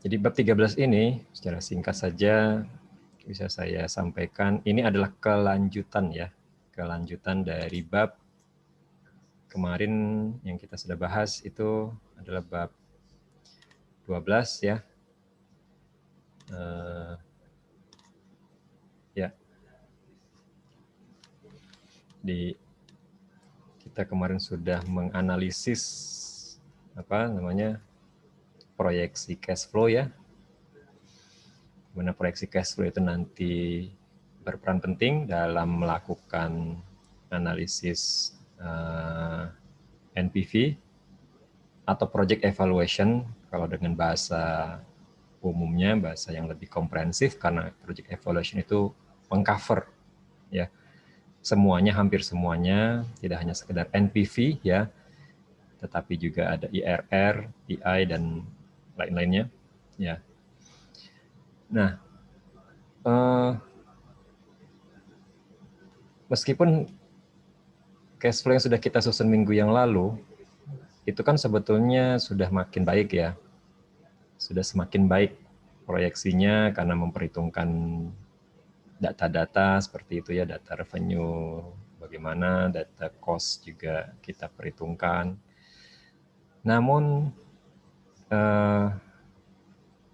Jadi bab 13 ini secara singkat saja bisa saya sampaikan, ini adalah kelanjutan ya, kelanjutan dari bab kemarin yang kita sudah bahas itu adalah bab 12 ya. Kita kemarin sudah menganalisis proyeksi cash flow ya. Mana proyeksi cash flow itu nanti berperan penting dalam melakukan analisis NPV atau project evaluation kalau dengan bahasa umumnya, bahasa yang lebih komprehensif, karena project evaluation itu mengcover ya semuanya, hampir semuanya, tidak hanya sekedar NPV ya, tetapi juga ada IRR, PI dan lain-lainnya ya. Nah, meskipun cash flow yang sudah kita susun minggu yang lalu itu kan sebetulnya sudah makin baik ya, sudah semakin baik proyeksinya karena memperhitungkan data-data seperti itu ya, data revenue bagaimana, data cost juga kita perhitungkan. Namun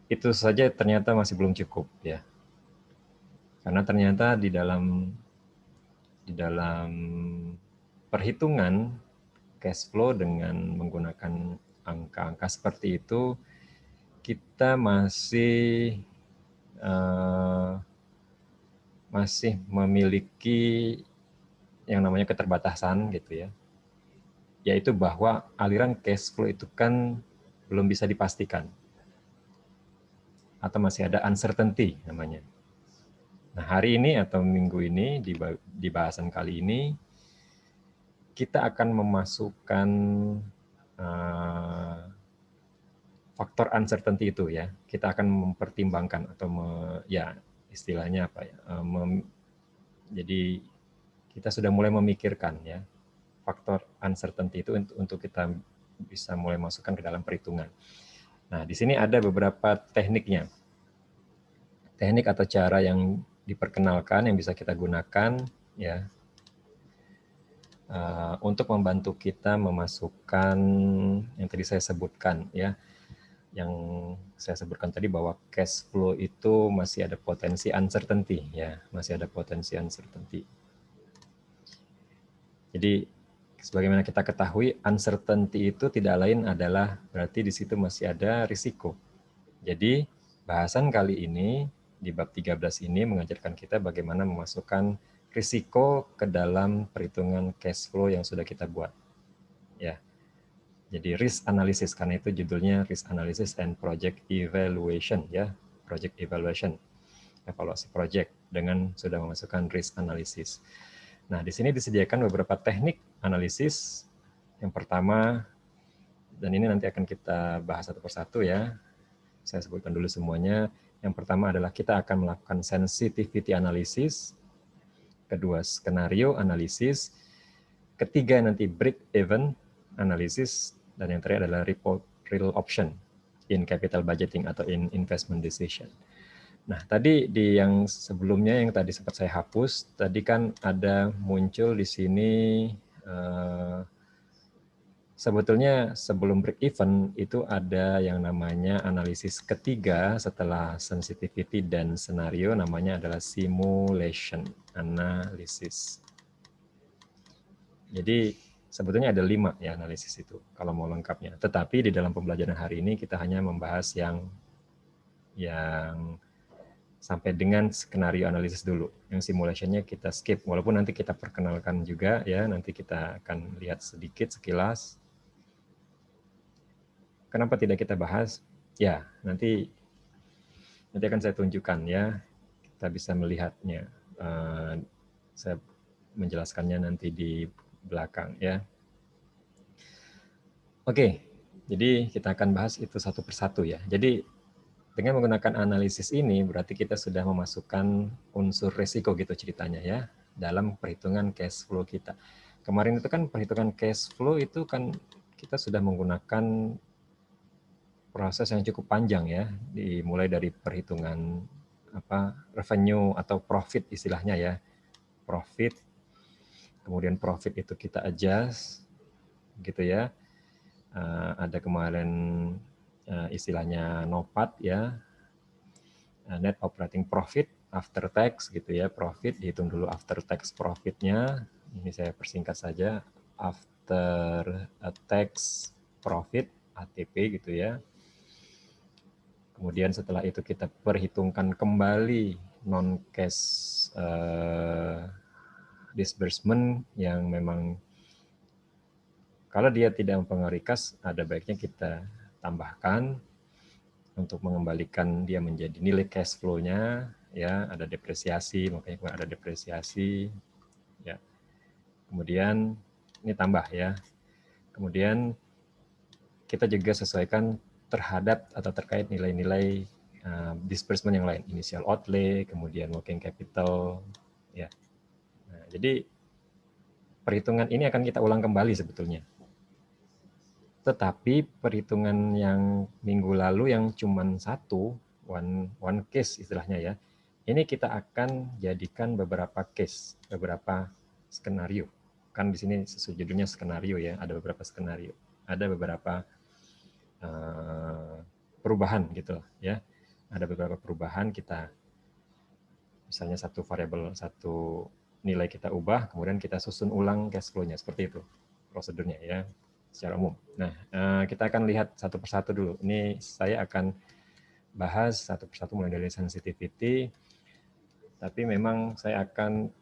itu saja ternyata masih belum cukup ya, karena ternyata di dalam perhitungan cash flow dengan menggunakan angka-angka seperti itu, kita masih memiliki yang namanya keterbatasan gitu ya, yaitu bahwa aliran cash flow itu kan belum bisa dipastikan atau masih ada uncertainty namanya. Nah, hari ini atau minggu ini di bahasan kali ini kita akan memasukkan faktor uncertainty itu ya. Kita akan mempertimbangkan atau ya istilahnya apa ya? Jadi kita sudah mulai memikirkan ya faktor uncertainty itu untuk kita bisa mulai masukkan ke dalam perhitungan. Nah, di sini ada beberapa tekniknya. Teknik atau cara yang diperkenalkan yang bisa kita gunakan ya untuk membantu kita memasukkan yang tadi saya sebutkan ya. Yang saya sebutkan tadi bahwa cash flow itu masih ada potensi uncertainty ya, masih ada potensi uncertainty. Jadi sebagaimana kita ketahui, uncertainty itu tidak lain adalah berarti di situ masih ada risiko. Jadi bahasan kali ini di bab 13 ini mengajarkan kita bagaimana memasukkan risiko ke dalam perhitungan cash flow yang sudah kita buat. Ya. Jadi risk analysis, karena itu judulnya risk analysis and project evaluation ya, project evaluation, evaluasi project dengan sudah memasukkan risk analysis. Nah, di sini disediakan beberapa teknik analisis. Yang pertama, dan ini nanti akan kita bahas satu persatu ya, saya sebutkan dulu semuanya. Yang pertama adalah kita akan melakukan sensitivity analysis, kedua skenario analisis, ketiga nanti break even analysis, dan yang terakhir adalah real option in capital budgeting atau in investment decision. Nah, tadi di yang sebelumnya yang tadi sempat saya hapus, tadi kan ada muncul di sini sebetulnya sebelum break even itu ada yang namanya analisis ketiga setelah sensitivity dan scenario, namanya adalah simulation analysis. Jadi sebetulnya ada 5 ya analisis itu kalau mau lengkapnya. Tetapi di dalam pembelajaran hari ini kita hanya membahas yang sampai dengan skenario analisis dulu. Yang simulationnya kita skip, walaupun nanti kita perkenalkan juga ya, nanti kita akan lihat sedikit sekilas. Kenapa tidak kita bahas? Ya, nanti akan saya tunjukkan ya, kita bisa melihatnya. Saya menjelaskannya nanti di belakang ya. Oke, jadi kita akan bahas itu satu persatu ya. Jadi dengan menggunakan analisis ini berarti kita sudah memasukkan unsur risiko gitu ceritanya ya dalam perhitungan cash flow kita. Kemarin itu kan perhitungan cash flow itu kan kita sudah menggunakan proses yang cukup panjang ya, dimulai dari perhitungan revenue atau profit istilahnya ya, profit, kemudian profit itu kita adjust gitu ya. Ada kemarin istilahnya NOPAT ya, net operating profit after tax gitu ya, profit dihitung dulu after tax profitnya, ini saya persingkat saja, after tax profit ATP gitu ya. Kemudian setelah itu kita perhitungkan kembali non-cash disbursement yang memang kalau dia tidak mempengaruhi kas, ada baiknya kita tambahkan untuk mengembalikan dia menjadi nilai cash flow-nya, ya ada depresiasi, makanya ada depresiasi, ya. Kemudian ini tambah ya. Kemudian kita juga sesuaikan terhadap atau terkait nilai-nilai disbursement yang lain, initial outlay, kemudian working capital, ya. Nah, jadi perhitungan ini akan kita ulang kembali sebetulnya. Tetapi perhitungan yang minggu lalu yang cuma satu, one case istilahnya ya, ini kita akan jadikan beberapa case, beberapa skenario. Kan di sini judulnya skenario ya, ada beberapa skenario, ada beberapa perubahan gitu ya, ada beberapa perubahan kita, misalnya satu variabel, satu nilai kita ubah, kemudian kita susun ulang cash flow-nya, seperti itu prosedurnya ya secara umum. Nah, kita akan lihat satu persatu dulu. Ini saya akan bahas satu persatu mulai dari sensitivity, tapi memang saya akan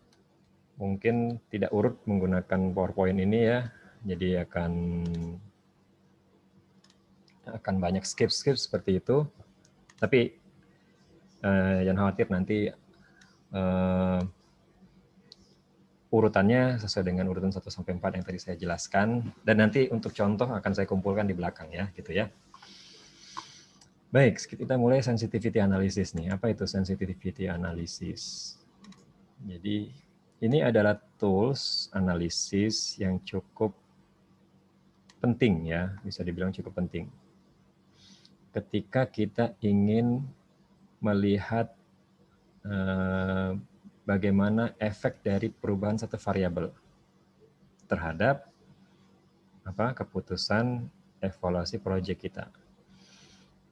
mungkin tidak urut menggunakan PowerPoint ini ya, jadi akan banyak skip seperti itu. Tapi jangan khawatir, nanti urutannya sesuai dengan urutan 1 sampai 4 yang tadi saya jelaskan, dan nanti untuk contoh akan saya kumpulkan di belakang ya, gitu ya. Baik, kita mulai sensitivity analysis nih. Apa itu sensitivity analysis? Jadi ini adalah tools analisis yang cukup penting ya, bisa dibilang cukup penting. Ketika kita ingin melihat bagaimana efek dari perubahan satu variabel terhadap keputusan evaluasi proyek kita.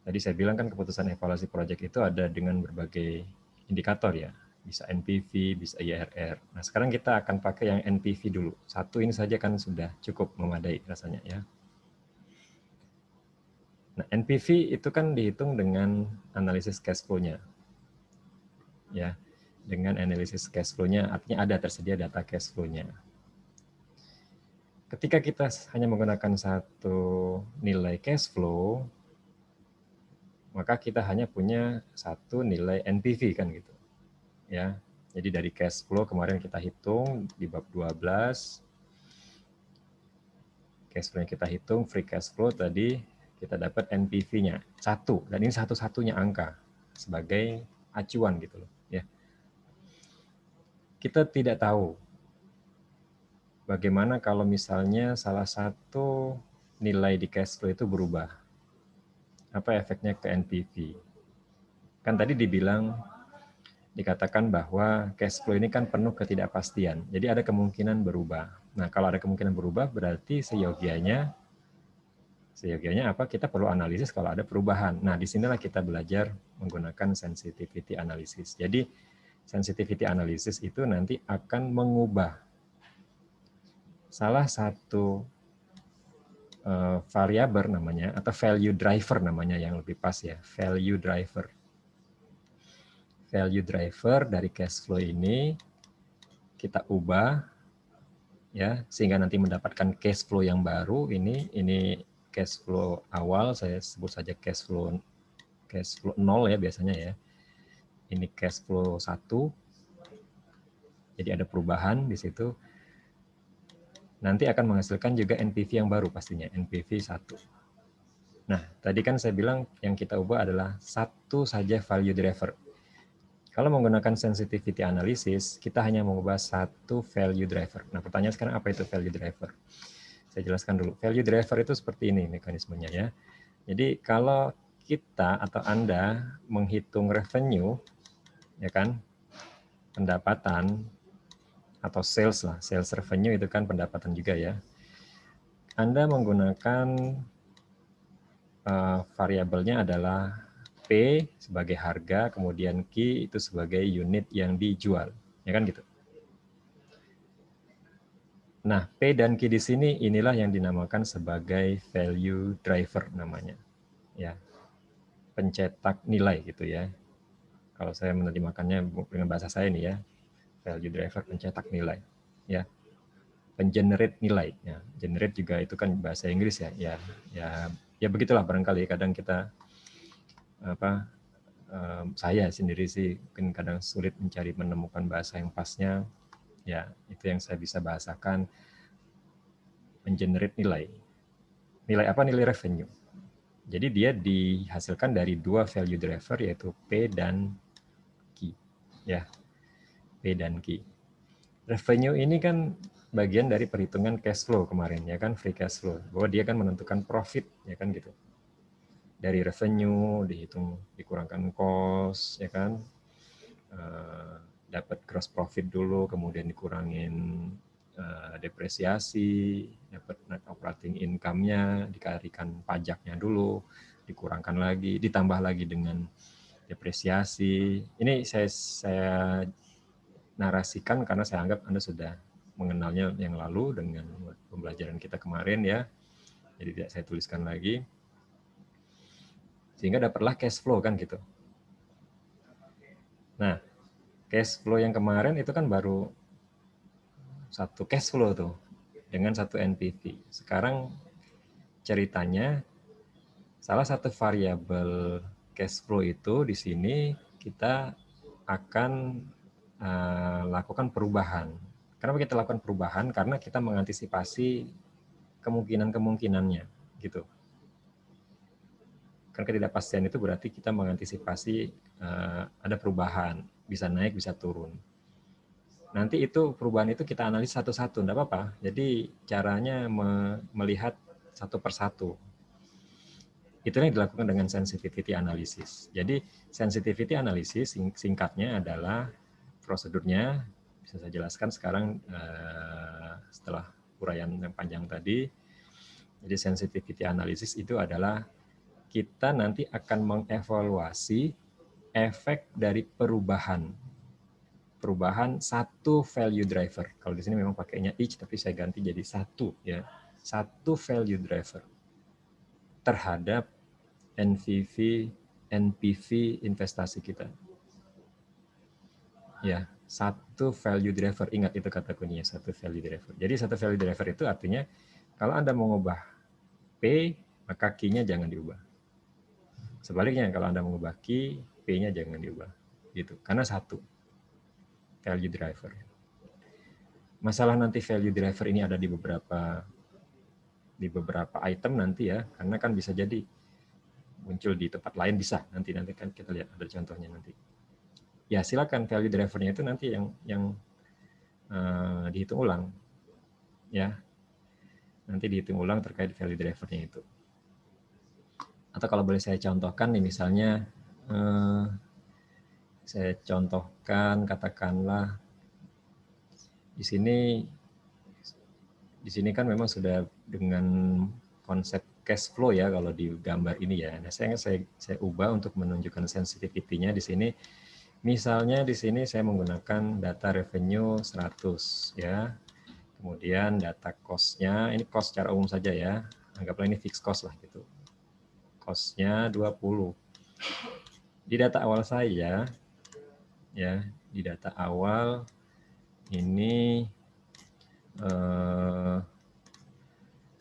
Tadi saya bilang kan keputusan evaluasi proyek itu ada dengan berbagai indikator ya, bisa NPV, bisa IRR. Nah sekarang kita akan pakai yang NPV dulu. Satu ini saja kan sudah cukup memadai rasanya ya. Nah NPV itu kan dihitung dengan analisis cash flow-nya. Ya, dengan analisis cash flow-nya artinya ada tersedia data cash flow-nya. Ketika kita hanya menggunakan satu nilai cash flow, maka kita hanya punya satu nilai NPV kan gitu. Ya. Jadi dari cash flow kemarin kita hitung di bab 12, cash flow yang kita hitung, free cash flow tadi kita dapat NPV-nya 1, dan ini satu-satunya angka sebagai acuan gitu loh, ya. Kita tidak tahu bagaimana kalau misalnya salah satu nilai di cash flow itu berubah. Apa efeknya ke NPV? Kan tadi dikatakan bahwa cash flow ini kan penuh ketidakpastian. Jadi ada kemungkinan berubah. Nah, kalau ada kemungkinan berubah berarti seyogianya apa? Kita perlu analisis kalau ada perubahan. Nah, disinilah kita belajar menggunakan sensitivity analysis. Jadi, sensitivity analysis itu nanti akan mengubah salah satu variabel namanya, atau value driver namanya yang lebih pas ya, value driver. Value driver dari cash flow ini kita ubah ya sehingga nanti mendapatkan cash flow yang baru. Ini cash flow awal, saya sebut saja cash flow 0 ya biasanya ya. Ini cash flow 1. Jadi ada perubahan di situ. Nanti akan menghasilkan juga NPV yang baru pastinya, NPV 1. Nah, tadi kan saya bilang yang kita ubah adalah satu saja value driver. Kalau menggunakan sensitivity analysis, kita hanya mengubah satu value driver. Nah, pertanyaan sekarang apa itu value driver? Saya jelaskan dulu. Value driver itu seperti ini mekanismenya ya. Jadi kalau kita atau Anda menghitung revenue, ya kan, pendapatan atau sales lah, sales revenue itu kan pendapatan juga ya. Anda menggunakan variabelnya adalah P sebagai harga, kemudian Q itu sebagai unit yang dijual, ya kan gitu. Nah, P dan Q di sini inilah yang dinamakan sebagai value driver namanya. Ya. Pencetak nilai gitu ya. Kalau saya menerjemahkannya dengan bahasa saya nih ya, value driver pencetak nilai. Ya. Pengenerate nilai. Ya. Generate juga itu kan bahasa Inggris ya. Ya begitulah barangkali kadang kita saya sendiri sih mungkin kadang sulit menemukan bahasa yang pasnya. Ya, itu yang saya bisa bahasakan mengenerate nilai. Nilai apa? Nilai revenue. Jadi dia dihasilkan dari dua value driver yaitu P dan Q. Ya, P dan Q. Revenue ini kan bagian dari perhitungan cash flow kemarin ya kan, free cash flow. Bahwa dia kan menentukan profit ya kan gitu. Dari revenue dihitung dikurangkan cost ya kan. Dapat gross profit dulu, kemudian dikurangin depresiasi, dapat net operating income-nya, dikarikan pajaknya dulu, dikurangkan lagi, ditambah lagi dengan depresiasi. Ini saya narasikan karena saya anggap Anda sudah mengenalnya yang lalu dengan pembelajaran kita kemarin ya. Jadi tidak saya tuliskan lagi. Sehingga dapatlah cash flow kan gitu. Nah, cash flow yang kemarin itu kan baru satu cash flow tuh dengan satu NPV. Sekarang ceritanya salah satu variabel cash flow itu di sini kita akan lakukan perubahan. Kenapa kita lakukan perubahan? Karena kita mengantisipasi kemungkinan-kemungkinannya gitu. Karena ketidakpastian itu berarti kita mengantisipasi ada perubahan, bisa naik, bisa turun. Nanti itu perubahan itu kita analis satu-satu, enggak apa-apa. Jadi caranya melihat satu persatu. Itulah yang dilakukan dengan sensitivity analysis. Jadi sensitivity analysis singkatnya adalah prosedurnya, bisa saya jelaskan sekarang setelah uraian yang panjang tadi. Jadi sensitivity analysis itu adalah kita nanti akan mengevaluasi efek dari perubahan satu value driver. Kalau di sini memang pakainya each, tapi saya ganti jadi satu ya, satu value driver terhadap NPV investasi kita. Ya, satu value driver. Ingat itu kata kuncinya, satu value driver. Jadi satu value driver itu artinya kalau Anda mau mengubah P, maka Q-nya jangan diubah. Sebaliknya kalau Anda mengubah Q, P-nya jangan diubah. Gitu. Karena satu value driver. Masalah nanti value driver ini ada di beberapa item nanti ya, karena kan bisa jadi muncul di tempat lain, bisa nanti kan kita lihat ada contohnya nanti. Ya silakan value drivernya itu nanti yang dihitung ulang ya, nanti dihitung ulang terkait value drivernya itu. Atau kalau boleh saya contohkan nih misalnya saya contohkan katakanlah di sini kan memang sudah dengan konsep cash flow ya kalau di gambar ini ya. Nah, saya ubah untuk menunjukkan sensitivity-nya di sini. Misalnya di sini saya menggunakan data revenue 100 ya. Kemudian data cost-nya, ini cost secara umum saja ya. Anggaplah ini fixed cost lah gitu. Cost-nya 20. Di data awal saya ya, di data awal ini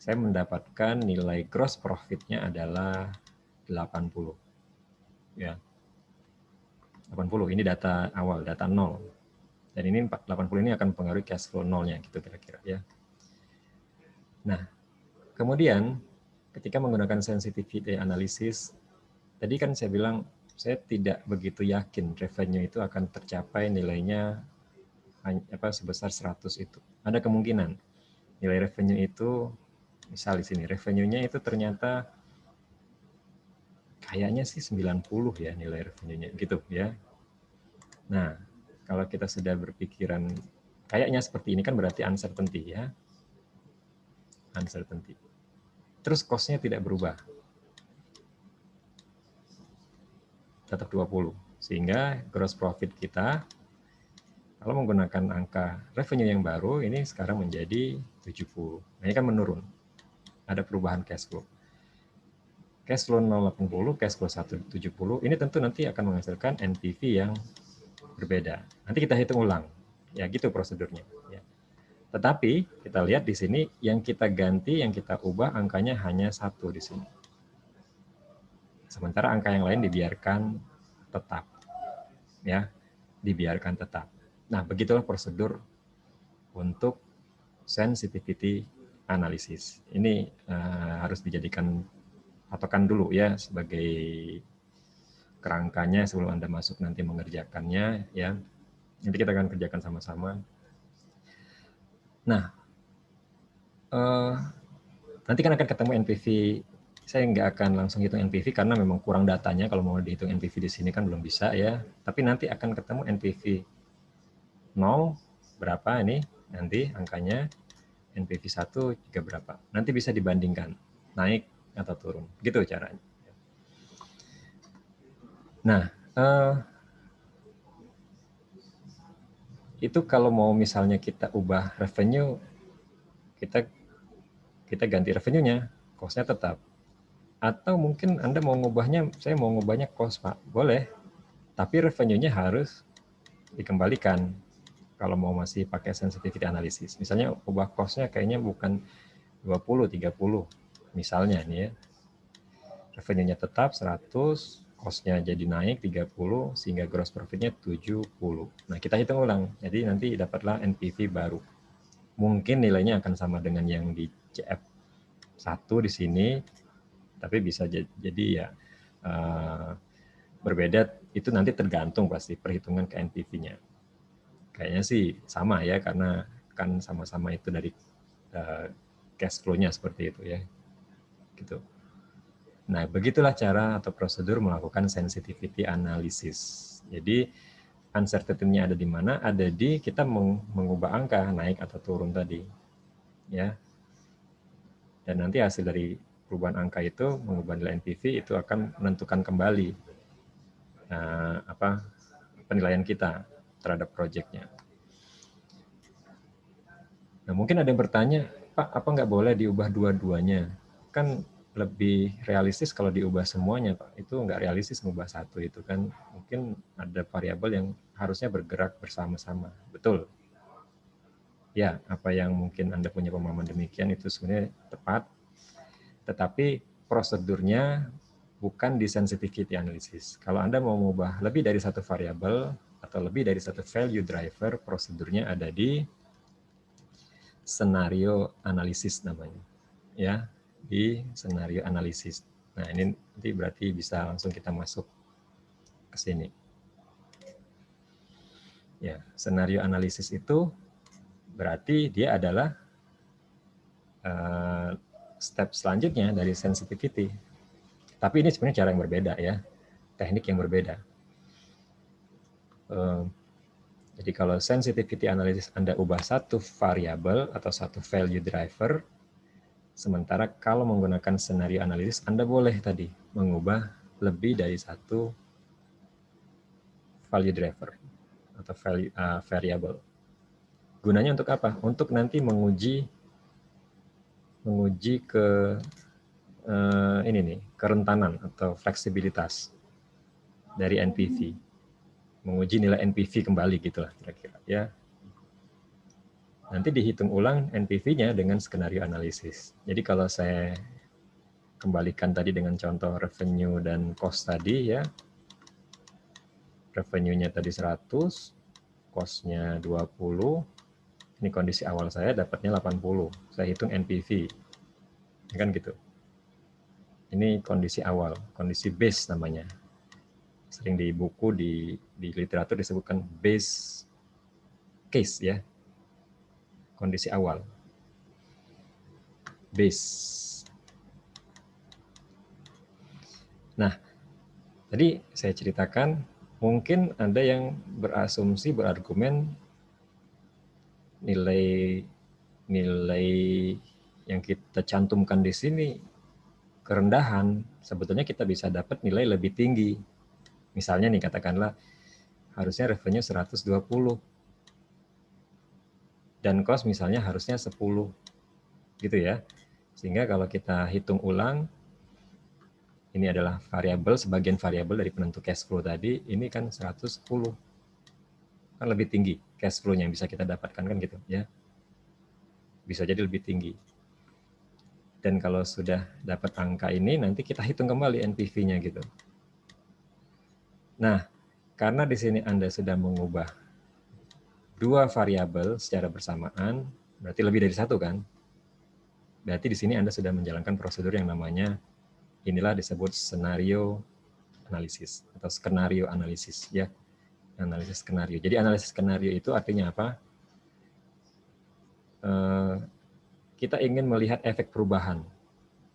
saya mendapatkan nilai gross profit-nya adalah 80. Ya. 80 ini data awal, data 0. Dan ini 80 ini akan mempengaruhi cash flow nolnya gitu kira-kira ya. Nah, kemudian ketika menggunakan sensitivity analysis, tadi kan saya bilang saya tidak begitu yakin revenue itu akan tercapai nilainya sebesar 100 itu. Ada kemungkinan nilai revenue itu Misal di sini revenue-nya itu ternyata kayaknya sih 90 ya nilai revenue-nya gitu ya. Nah, kalau kita sudah berpikiran kayaknya seperti ini kan berarti uncertainty ya. Uncertainty. Terus cost-nya tidak berubah. Tetap 20. Sehingga gross profit kita kalau menggunakan angka revenue yang baru ini sekarang menjadi 70. Nah, ini kan menurun. Ada perubahan cash flow. Cash flow 0,80, cash flow 170, ini tentu nanti akan menghasilkan NPV yang berbeda. Nanti kita hitung ulang. Ya gitu prosedurnya. Ya. Tetapi kita lihat di sini yang kita ganti, yang kita ubah angkanya hanya 1 di sini. Sementara angka yang lain dibiarkan tetap. Ya, dibiarkan tetap. Nah, begitulah prosedur untuk sensitivity analysis. Ini harus dijadikan patokan dulu ya sebagai kerangkanya sebelum Anda masuk nanti mengerjakannya ya. Nanti kita akan kerjakan sama-sama. Nah, nanti kan akan ketemu NPV. Saya nggak akan langsung hitung NPV karena memang kurang datanya. Kalau mau dihitung NPV di sini kan belum bisa ya. Tapi nanti akan ketemu NPV 0 berapa ini nanti angkanya, NPV 1 juga berapa. Nanti bisa dibandingkan naik atau turun. Gitu caranya. Nah, itu kalau mau misalnya kita ubah revenue, kita ganti revenue-nya, cost-nya tetap. Atau mungkin Anda mau ngubahnya, saya mau ngubahnya cost, Pak. Boleh, tapi revenue-nya harus dikembalikan kalau mau masih pakai sensitivity analysis. Misalnya ubah cost-nya kayaknya bukan 20, 30. Misalnya nih ya, revenue-nya tetap 100, cost-nya jadi naik 30, sehingga gross profit-nya 70. Nah, kita hitung ulang. Jadi nanti dapatlah NPV baru. Mungkin nilainya akan sama dengan yang di CF1 di sini, tapi bisa jadi ya berbeda, itu nanti tergantung pasti perhitungan ke NPV-nya. Kayaknya sih sama ya, karena kan sama-sama itu dari cash flow-nya seperti itu ya. Gitu. Nah, begitulah cara atau prosedur melakukan sensitivity analysis. Jadi, uncertainty-nya ada di mana? Ada di kita mengubah angka naik atau turun tadi. Ya. Dan nanti hasil dari perubahan angka itu mengubah nilai NPV itu akan menentukan kembali penilaian kita terhadap proyeknya. Nah, mungkin ada yang bertanya, Pak, apa nggak boleh diubah dua-duanya? Kan lebih realistis kalau diubah semuanya, Pak. Itu nggak realistis mengubah satu itu kan. Mungkin ada variabel yang harusnya bergerak bersama-sama. Betul. Ya, apa yang mungkin Anda punya pemahaman demikian itu sebenarnya tepat. Tetapi prosedurnya bukan di sensitivity analysis. Kalau Anda mau mengubah lebih dari satu variabel atau lebih dari satu value driver, prosedurnya ada di scenario analisis namanya. Ya, di scenario analisis. Nah, ini nanti berarti bisa langsung kita masuk ke sini. Ya, scenario analisis itu berarti dia adalah step selanjutnya dari sensitivity. Tapi ini sebenarnya cara yang berbeda ya, teknik yang berbeda. Jadi kalau sensitivity analysis Anda ubah satu variabel atau satu value driver, sementara kalau menggunakan scenario analysis Anda boleh tadi mengubah lebih dari satu value driver atau value, variable. Gunanya untuk apa? Untuk nanti menguji ke ini nih, kerentanan atau fleksibilitas dari NPV. Menguji nilai NPV kembali gitulah kira-kira ya. Nanti dihitung ulang NPV-nya dengan skenario analisis. Jadi kalau saya kembalikan tadi dengan contoh revenue dan cost tadi ya. Revenue-nya tadi 100, cost-nya 20. Ini kondisi awal saya dapatnya 80. Saya hitung NPV. Kan gitu. Ini kondisi awal, kondisi base namanya. Sering di buku, di literatur disebutkan base case ya. Kondisi awal. base. Nah, tadi saya ceritakan, mungkin ada yang berasumsi, berargumen nilai yang kita cantumkan di sini kerendahan, sebetulnya kita bisa dapat nilai lebih tinggi. Misalnya nih, katakanlah harusnya revenue 120 dan cost misalnya harusnya 10 gitu ya. Sehingga kalau kita hitung ulang, ini adalah variabel, sebagian variabel dari penentu cash flow tadi, ini kan 110. Kan lebih tinggi cash flow-nya yang bisa kita dapatkan kan gitu ya. Bisa jadi lebih tinggi. Dan kalau sudah dapat angka ini, nanti kita hitung kembali NPV-nya gitu. Nah, karena di sini Anda sudah mengubah dua variabel secara bersamaan, berarti lebih dari satu kan? Berarti di sini Anda sudah menjalankan prosedur yang namanya, inilah disebut skenario analisis atau skenario analisis ya. Analisis skenario. Jadi analisis skenario itu artinya apa? Kita ingin melihat efek perubahan,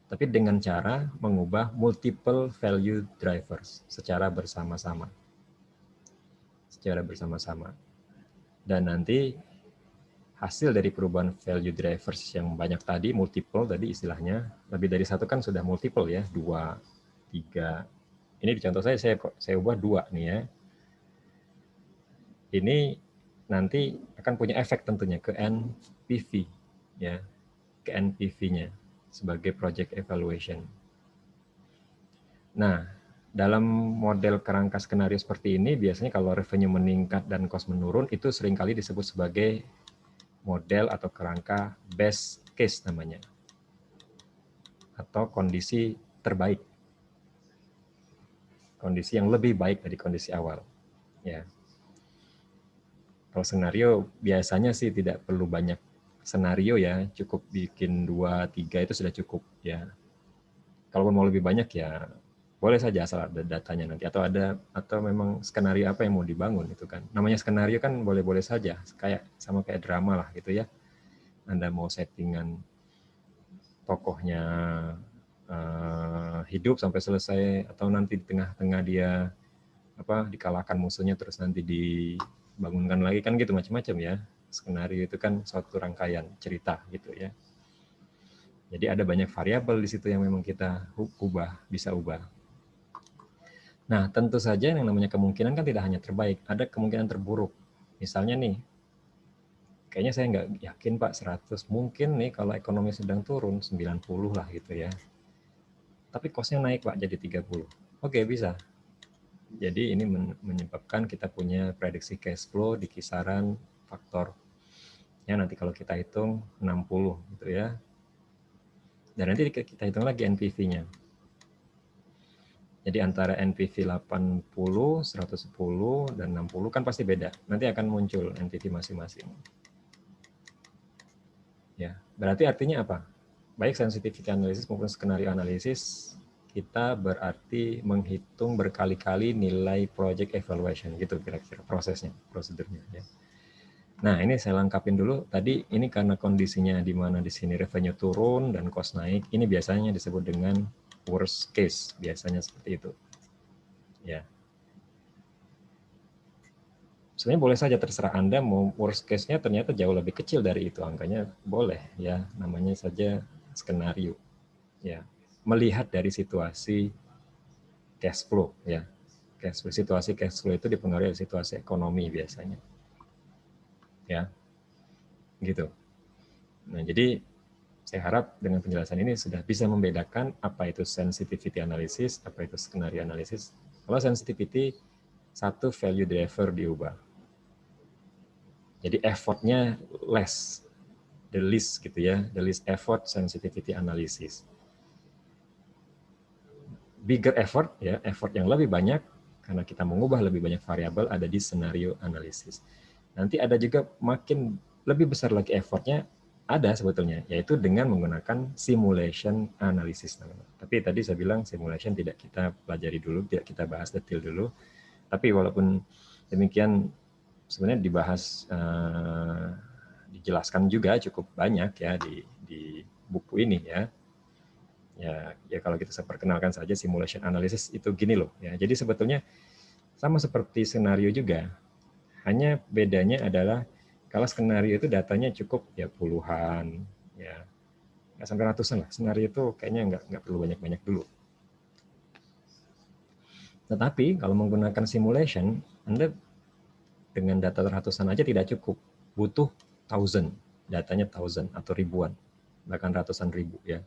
tapi dengan cara mengubah multiple value drivers secara bersama-sama. Dan nanti hasil dari perubahan value drivers yang banyak tadi, multiple tadi istilahnya, lebih dari satu kan sudah multiple ya, 2, 3. Ini di contoh saya ubah 2 nih ya. Ini nanti akan punya efek tentunya ke NPV ya, ke NPV-nya sebagai project evaluation. Nah, dalam model kerangka skenario seperti ini, biasanya kalau revenue meningkat dan cost menurun, itu seringkali disebut sebagai model atau kerangka best case namanya, atau kondisi terbaik, kondisi yang lebih baik dari kondisi awal. Ya. Kalau skenario biasanya sih tidak perlu banyak senario ya, cukup bikin 2, 3 itu sudah cukup ya. Kalau mau lebih banyak ya boleh saja asal ada datanya nanti, atau memang skenario apa yang mau dibangun itu kan. Namanya skenario kan boleh-boleh saja, sama kayak drama lah gitu ya. Anda mau settingan tokohnya hidup sampai selesai, atau nanti di tengah-tengah dia dikalahkan musuhnya terus nanti dibangunkan lagi kan gitu, macam-macam ya. Skenario itu kan suatu rangkaian cerita gitu ya. Jadi ada banyak variabel di situ yang memang kita bisa ubah. Nah, tentu saja yang namanya kemungkinan kan tidak hanya terbaik, ada kemungkinan terburuk. Misalnya nih, kayaknya saya nggak yakin Pak 100, mungkin nih kalau ekonomi sedang turun 90 lah gitu ya. Tapi cost-nya naik Pak jadi 30. Oke, bisa. Jadi ini menyebabkan kita punya prediksi cash flow di kisaran faktor. Ya, nanti kalau kita hitung 60 gitu ya. Dan nanti kita hitung lagi NPV-nya. Jadi antara NPV 80, 110, dan 60 kan pasti beda. Nanti akan muncul NPV masing-masing. Ya, berarti artinya apa? Baik sensitivity analysis maupun skenario analisis, kita berarti menghitung berkali-kali nilai project evaluation, gitu kira-kira prosedurnya. Ya. Nah, ini saya lengkapin dulu. Tadi ini karena kondisinya di mana di sini revenue turun dan cost naik, ini biasanya disebut dengan worst case, biasanya seperti itu. Ya. Sebenarnya boleh saja, terserah Anda mau worst case-nya ternyata jauh lebih kecil dari itu angkanya, boleh ya, namanya saja skenario. Ya, melihat dari situasi cash flow ya. Situasi cash flow itu dipengaruhi oleh situasi ekonomi biasanya. Ya. Gitu. Nah, jadi saya harap dengan penjelasan ini sudah bisa membedakan apa itu sensitivity analysis, apa itu skenario analysis. Kalau sensitivity, satu value driver diubah. Jadi effortnya less, the least gitu ya, the least effort sensitivity analysis. Bigger effort ya, effort yang lebih banyak karena kita mengubah lebih banyak variabel ada di scenario analysis. Nanti ada juga makin lebih besar lagi effortnya, ada sebetulnya, yaitu dengan menggunakan simulation analysis. Tapi tadi saya bilang simulation tidak kita pelajari dulu, tidak kita bahas detail dulu. Tapi walaupun demikian sebenarnya dibahas, dijelaskan juga cukup banyak ya di buku ini ya. Ya kalau kita perkenalkan saja simulation analysis itu gini loh ya. Jadi sebetulnya sama seperti skenario juga. Hanya bedanya adalah kalau skenario itu datanya cukup ya puluhan, ya nggak sampai ratusan lah. Skenario itu kayaknya nggak perlu banyak-banyak dulu. Tetapi kalau menggunakan simulation, Anda dengan data ratusan aja tidak cukup, butuh thousand, datanya thousand atau ribuan, bahkan ratusan ribu ya.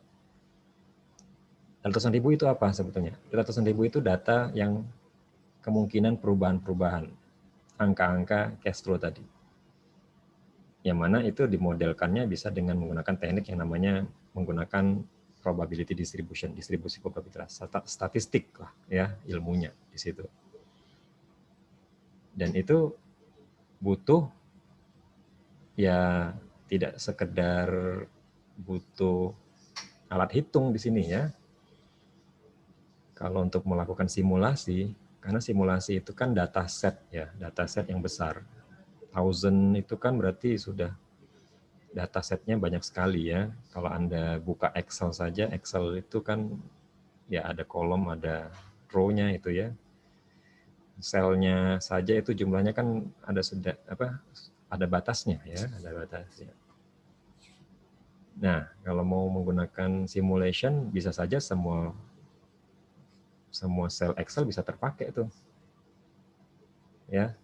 Ratusan ribu itu apa sebetulnya? Ratusan ribu itu data yang kemungkinan perubahan-perubahan angka-angka cash flow tadi. Yang mana itu dimodelkannya bisa dengan menggunakan teknik yang namanya menggunakan probability distribution, distribusi probabilitas, statistik lah ya ilmunya di situ. Dan itu butuh ya tidak sekedar butuh alat hitung di sini ya. Kalau untuk melakukan simulasi, karena simulasi itu kan data set ya, data set yang besar. 1000 itu kan berarti sudah data setnya banyak sekali ya. Kalau Anda buka Excel saja, Excel itu kan ya ada kolom, ada row-nya itu ya. Selnya saja itu jumlahnya kan ada batasnya ya, ada batasnya. Nah, kalau mau menggunakan simulation bisa saja semua sel Excel bisa terpakai tuh. Ya.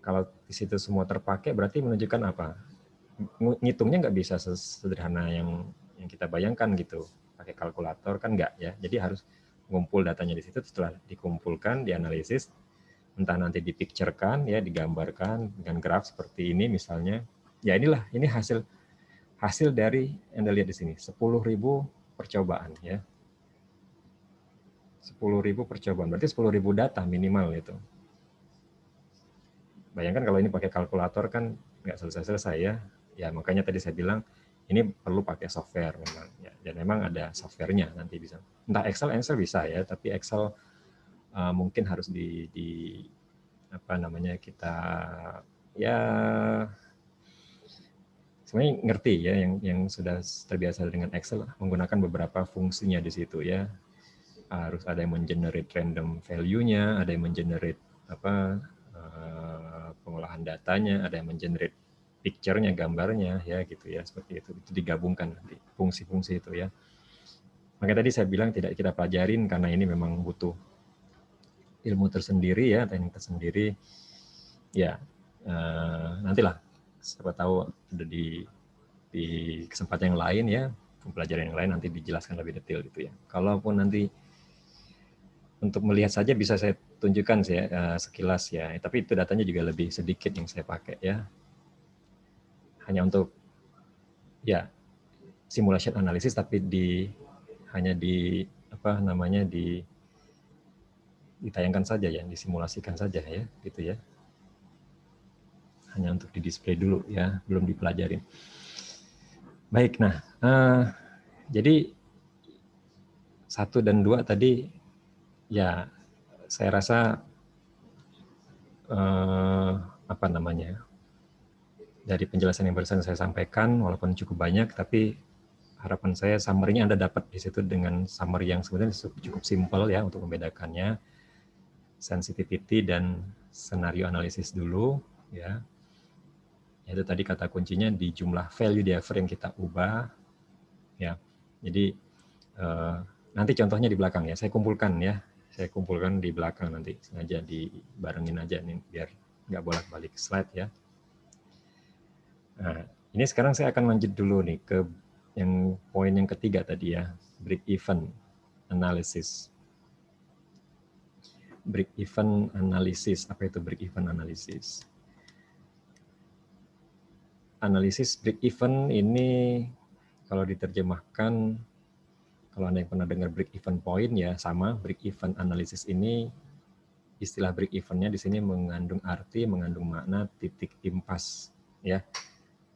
Kalau di situ semua terpakai berarti menunjukkan apa? Ngitungnya nggak bisa sederhana yang kita bayangkan gitu. Pakai kalkulator kan nggak ya. Jadi harus ngumpul datanya di situ, setelah dikumpulkan, dianalisis, entah nanti dipicturekan ya, digambarkan dengan graf seperti ini misalnya. Ya inilah, ini hasil dari Anda lihat di sini, 10.000 percobaan ya. 10.000 percobaan, berarti 10.000 data minimal itu. Bayangkan kalau ini pakai kalkulator kan nggak selesai-selesai ya. Ya makanya tadi saya bilang ini perlu pakai software memang. Ya, dan memang ada softwarenya nanti bisa. Entah Excel bisa ya, tapi Excel mungkin harus kita ya sebenarnya ngerti ya yang sudah terbiasa dengan Excel menggunakan beberapa fungsinya di situ ya. Harus ada yang mengenerate random value-nya, ada yang mengenerate pengolahan datanya, ada yang mengenerate picture-nya, gambarnya ya gitu ya, seperti itu. Itu digabungkan nanti fungsi-fungsi itu ya. Makanya tadi saya bilang tidak kita pelajarin karena ini memang butuh ilmu tersendiri ya, teknik tersendiri. Ya, nantilah siapa tahu ada di kesempatan yang lain ya, pembelajaran yang lain nanti dijelaskan lebih detail gitu ya. Kalaupun nanti untuk melihat saja bisa saya tunjukkan sekilas ya, tapi itu datanya juga lebih sedikit yang saya pakai ya. Hanya untuk ya simulation analysis, tapi hanya ditayangkan saja ya, disimulasikan saja ya, gitu ya. Hanya untuk di display dulu ya, belum dipelajarin. Baik, nah jadi 1 dan 2 tadi ya saya rasa dari penjelasan yang barusan saya sampaikan walaupun cukup banyak, tapi harapan saya summary-nya Anda dapat di situ dengan summary yang sebenarnya cukup simpel ya untuk membedakannya sensitivity dan scenario analisis dulu ya. Itu tadi kata kuncinya di jumlah value driver yang kita ubah ya. Jadi nanti contohnya di belakang ya, saya kumpulkan di belakang nanti, sengaja dibarengin aja nih biar nggak bolak-balik slide ya. Nah, ini sekarang saya akan lanjut dulu nih ke yang poin yang ketiga tadi ya, break even analysis. Break even analysis, apa itu break even analysis? Analisis break even ini kalau diterjemahkan, kalau Anda yang pernah dengar break even point ya sama, break even analysis ini istilah break even-nya di sini mengandung arti, mengandung makna titik impas ya.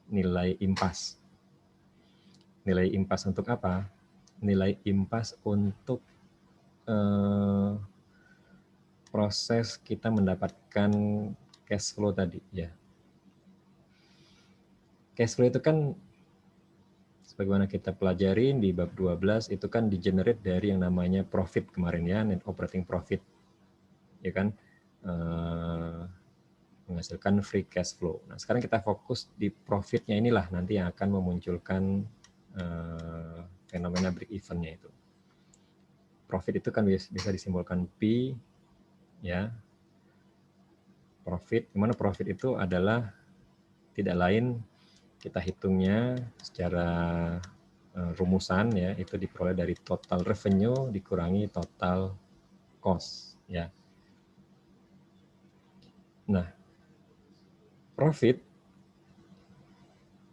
Nilai impas. Nilai impas untuk apa? Nilai impas untuk proses kita mendapatkan cash flow tadi ya. Cash flow itu kan sebagaimana kita pelajarin di bab 12 itu kan di-generate dari yang namanya profit kemarin ya, net operating profit. Ya kan? Menghasilkan free cash flow. Nah, sekarang kita fokus di profitnya inilah nanti yang akan memunculkan fenomena break even-nya itu. Profit itu kan bisa disimbolkan P, ya. Profit, dimana profit itu adalah tidak lain kita hitungnya secara rumusan ya, itu diperoleh dari total revenue dikurangi total cost ya. Nah, profit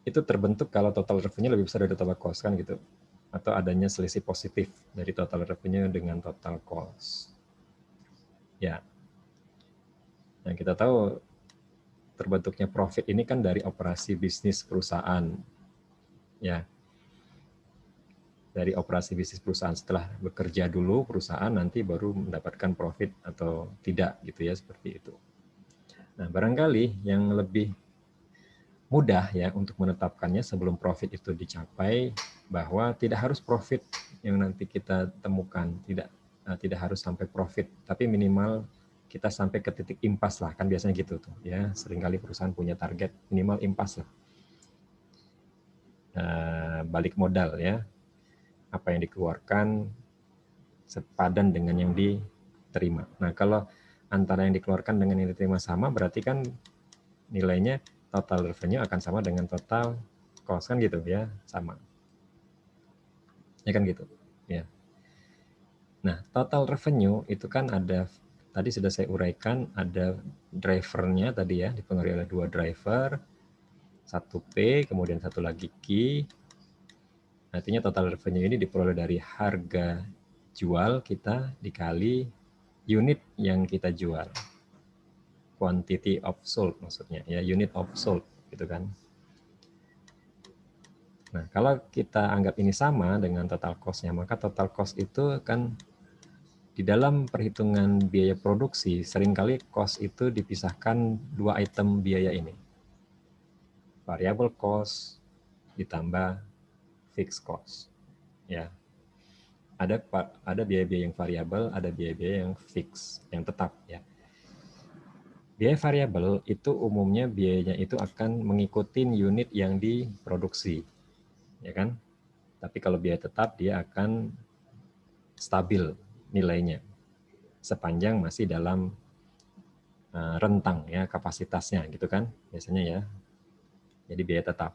itu terbentuk kalau total revenue lebih besar dari total cost kan gitu, atau adanya selisih positif dari total revenue dengan total cost. Ya. Nah, kita tahu terbentuknya profit ini kan dari operasi bisnis perusahaan. Ya. Dari operasi bisnis perusahaan, setelah bekerja dulu perusahaan nanti baru mendapatkan profit atau tidak gitu ya, seperti itu. Nah, barangkali yang lebih mudah ya untuk menetapkannya sebelum profit itu dicapai, bahwa tidak harus profit yang nanti kita temukan, tidak harus sampai profit, tapi minimal kita sampai ke titik impas lah, kan biasanya gitu tuh ya, seringkali perusahaan punya target minimal impas lah, balik modal ya, apa yang dikeluarkan sepadan dengan yang diterima. Nah, kalau antara yang dikeluarkan dengan yang diterima sama, berarti kan nilainya total revenue akan sama dengan total cost kan gitu ya, sama. Ya kan gitu. Ya. Nah, total revenue itu kan ada, tadi sudah saya uraikan, ada drivernya tadi ya, dipengaruhi oleh 2 driver, satu P, kemudian satu lagi Q. Artinya total revenue ini diperoleh dari harga jual kita dikali unit yang kita jual. Quantity of sold maksudnya ya, unit of sold gitu kan. Nah, kalau kita anggap ini sama dengan total cost-nya, maka total cost itu kan di dalam perhitungan biaya produksi seringkali cost itu dipisahkan 2 item biaya ini. Variable cost ditambah fixed cost. Ya. Ada biaya-biaya yang variabel, ada biaya-biaya yang fix, yang tetap ya. Biaya variabel itu umumnya biayanya itu akan mengikuti unit yang diproduksi, ya kan? Tapi kalau biaya tetap dia akan stabil nilainya sepanjang masih dalam rentang ya kapasitasnya gitu kan biasanya ya. Jadi biaya tetap.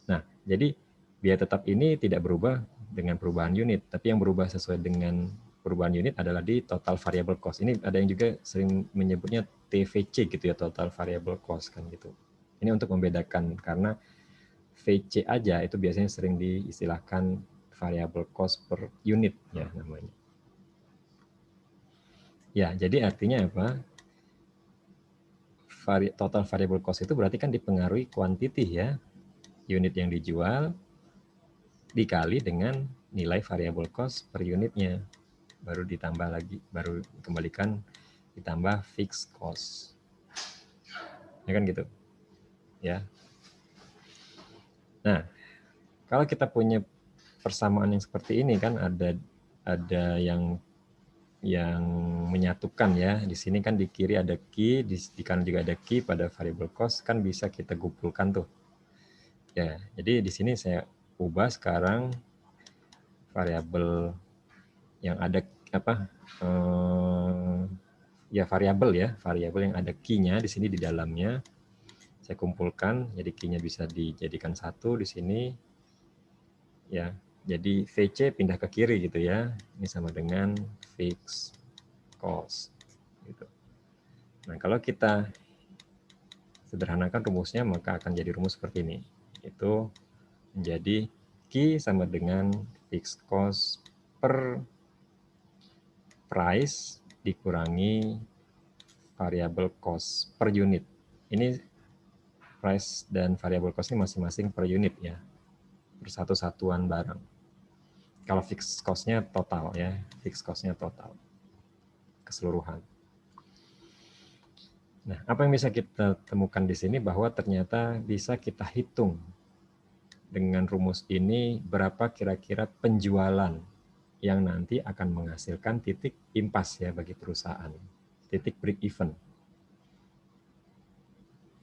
Nah, jadi biaya tetap ini tidak berubah dengan perubahan unit, tapi yang berubah sesuai dengan perubahan unit adalah di total variable cost. Ini ada yang juga sering menyebutnya TVC gitu ya, total variable cost kan gitu. Ini untuk membedakan karena VC aja itu biasanya sering diistilahkan variable cost per unit ya namanya. Ya, jadi artinya apa? Total variable cost itu berarti kan dipengaruhi quantity ya, unit yang dijual dikali dengan nilai variable cost per unitnya. Baru ditambah lagi, baru kembalikan ditambah fixed cost. Ya kan gitu. Ya. Nah, kalau kita punya persamaan yang seperti ini kan ada yang menyatukan ya. Di sini kan di kiri ada key, di kanan juga ada key pada variable cost, kan bisa kita kumpulkan tuh. Ya, jadi di sini saya ubah sekarang variabel yang ada apa ya variabel yang ada key-nya di sini di dalamnya saya kumpulkan, jadi key-nya bisa dijadikan satu di sini ya. Jadi VC pindah ke kiri gitu ya. Ini sama dengan fixed cost gitu. Nah, kalau kita sederhanakan rumusnya maka akan jadi rumus seperti ini. Itu menjadi Q sama dengan fixed cost per price dikurangi variable cost per unit. Ini price dan variable cost ini masing-masing per unit ya, per satu satuan barang. Kalau fixed cost-nya total ya, fixed cost-nya total keseluruhan. Nah, apa yang bisa kita temukan di sini bahwa ternyata bisa kita hitung dengan rumus ini berapa kira-kira penjualan yang nanti akan menghasilkan titik impas ya bagi perusahaan, titik break even.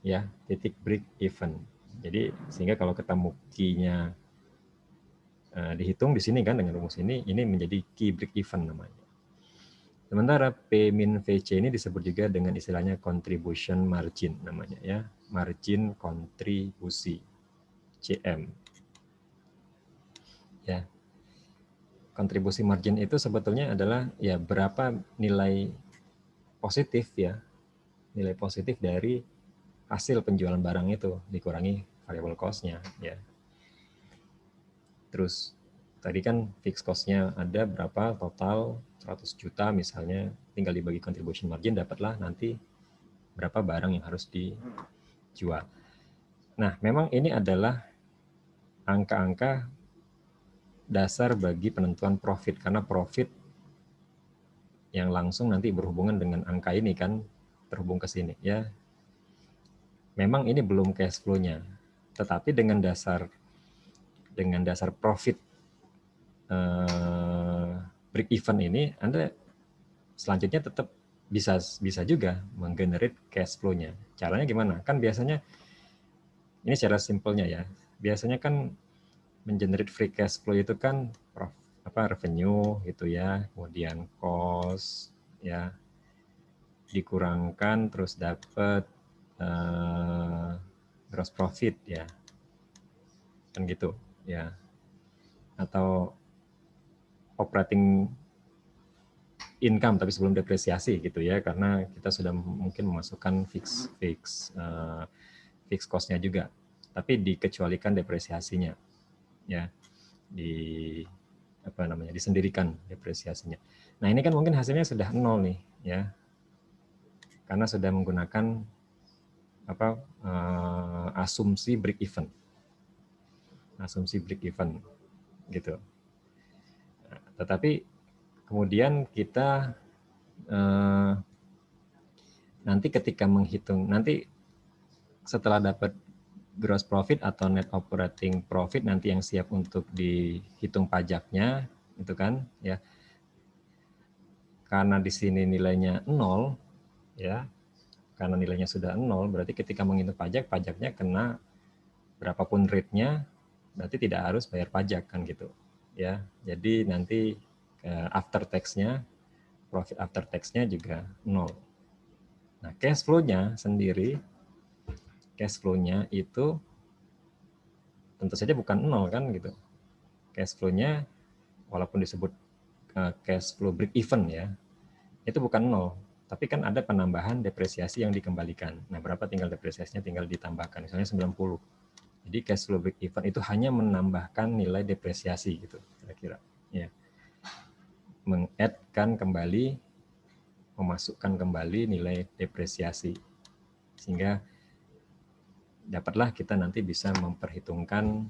Ya, titik break even. Jadi sehingga kalau ketemu key-nya dihitung di sini kan dengan rumus ini menjadi key break even namanya. Sementara P min VC ini disebut juga dengan istilahnya contribution margin namanya ya, margin kontribusi CM. Ya. Kontribusi margin itu sebetulnya adalah ya berapa nilai positif ya, nilai positif dari hasil penjualan barang itu dikurangi variable cost-nya ya. Terus tadi kan fixed cost-nya ada berapa total 100 juta misalnya, tinggal dibagi contribution margin dapatlah nanti berapa barang yang harus dijual. Nah, memang ini adalah angka-angka dasar bagi penentuan profit, karena profit yang langsung nanti berhubungan dengan angka ini kan, terhubung ke sini ya. Memang ini belum cash flow-nya, tetapi dengan dasar profit break even ini Anda selanjutnya tetap bisa juga menggenerate cash flow-nya. Caranya gimana? Kan biasanya ini secara simpelnya ya. Biasanya kan mengenerate free cash flow itu kan revenue gitu ya, kemudian cost ya dikurangkan terus dapat gross profit ya. Kan gitu ya. Atau operating income tapi sebelum depresiasi gitu ya, karena kita sudah mungkin memasukkan fix cost-nya juga, tapi dikecualikan depresiasinya ya, disendirikan depresiasinya. Nah ini kan mungkin hasilnya sudah 0 nih ya, karena sudah menggunakan asumsi break even gitu. Nah, tetapi kemudian kita nanti ketika menghitung, nanti setelah dapat gross profit atau net operating profit nanti yang siap untuk dihitung pajaknya itu kan ya, karena di sini nilainya 0 ya, karena nilainya sudah 0 berarti ketika menghitung pajaknya kena berapapun rate-nya, berarti tidak harus bayar pajak kan gitu ya. Jadi nanti after tax-nya, profit after tax-nya juga 0. Nah, cash flow-nya sendiri, cash flow-nya itu tentu saja bukan 0 kan gitu. Cash flow-nya walaupun disebut cash flow break even ya, itu bukan 0, tapi kan ada penambahan depresiasi yang dikembalikan. Nah, berapa tinggal depresiasinya tinggal ditambahkan, misalnya 90. Jadi cash flow break even itu hanya menambahkan nilai depresiasi gitu kira-kira ya. Meng-add-kan kembali, memasukkan kembali nilai depresiasi sehingga dapatlah kita nanti bisa memperhitungkan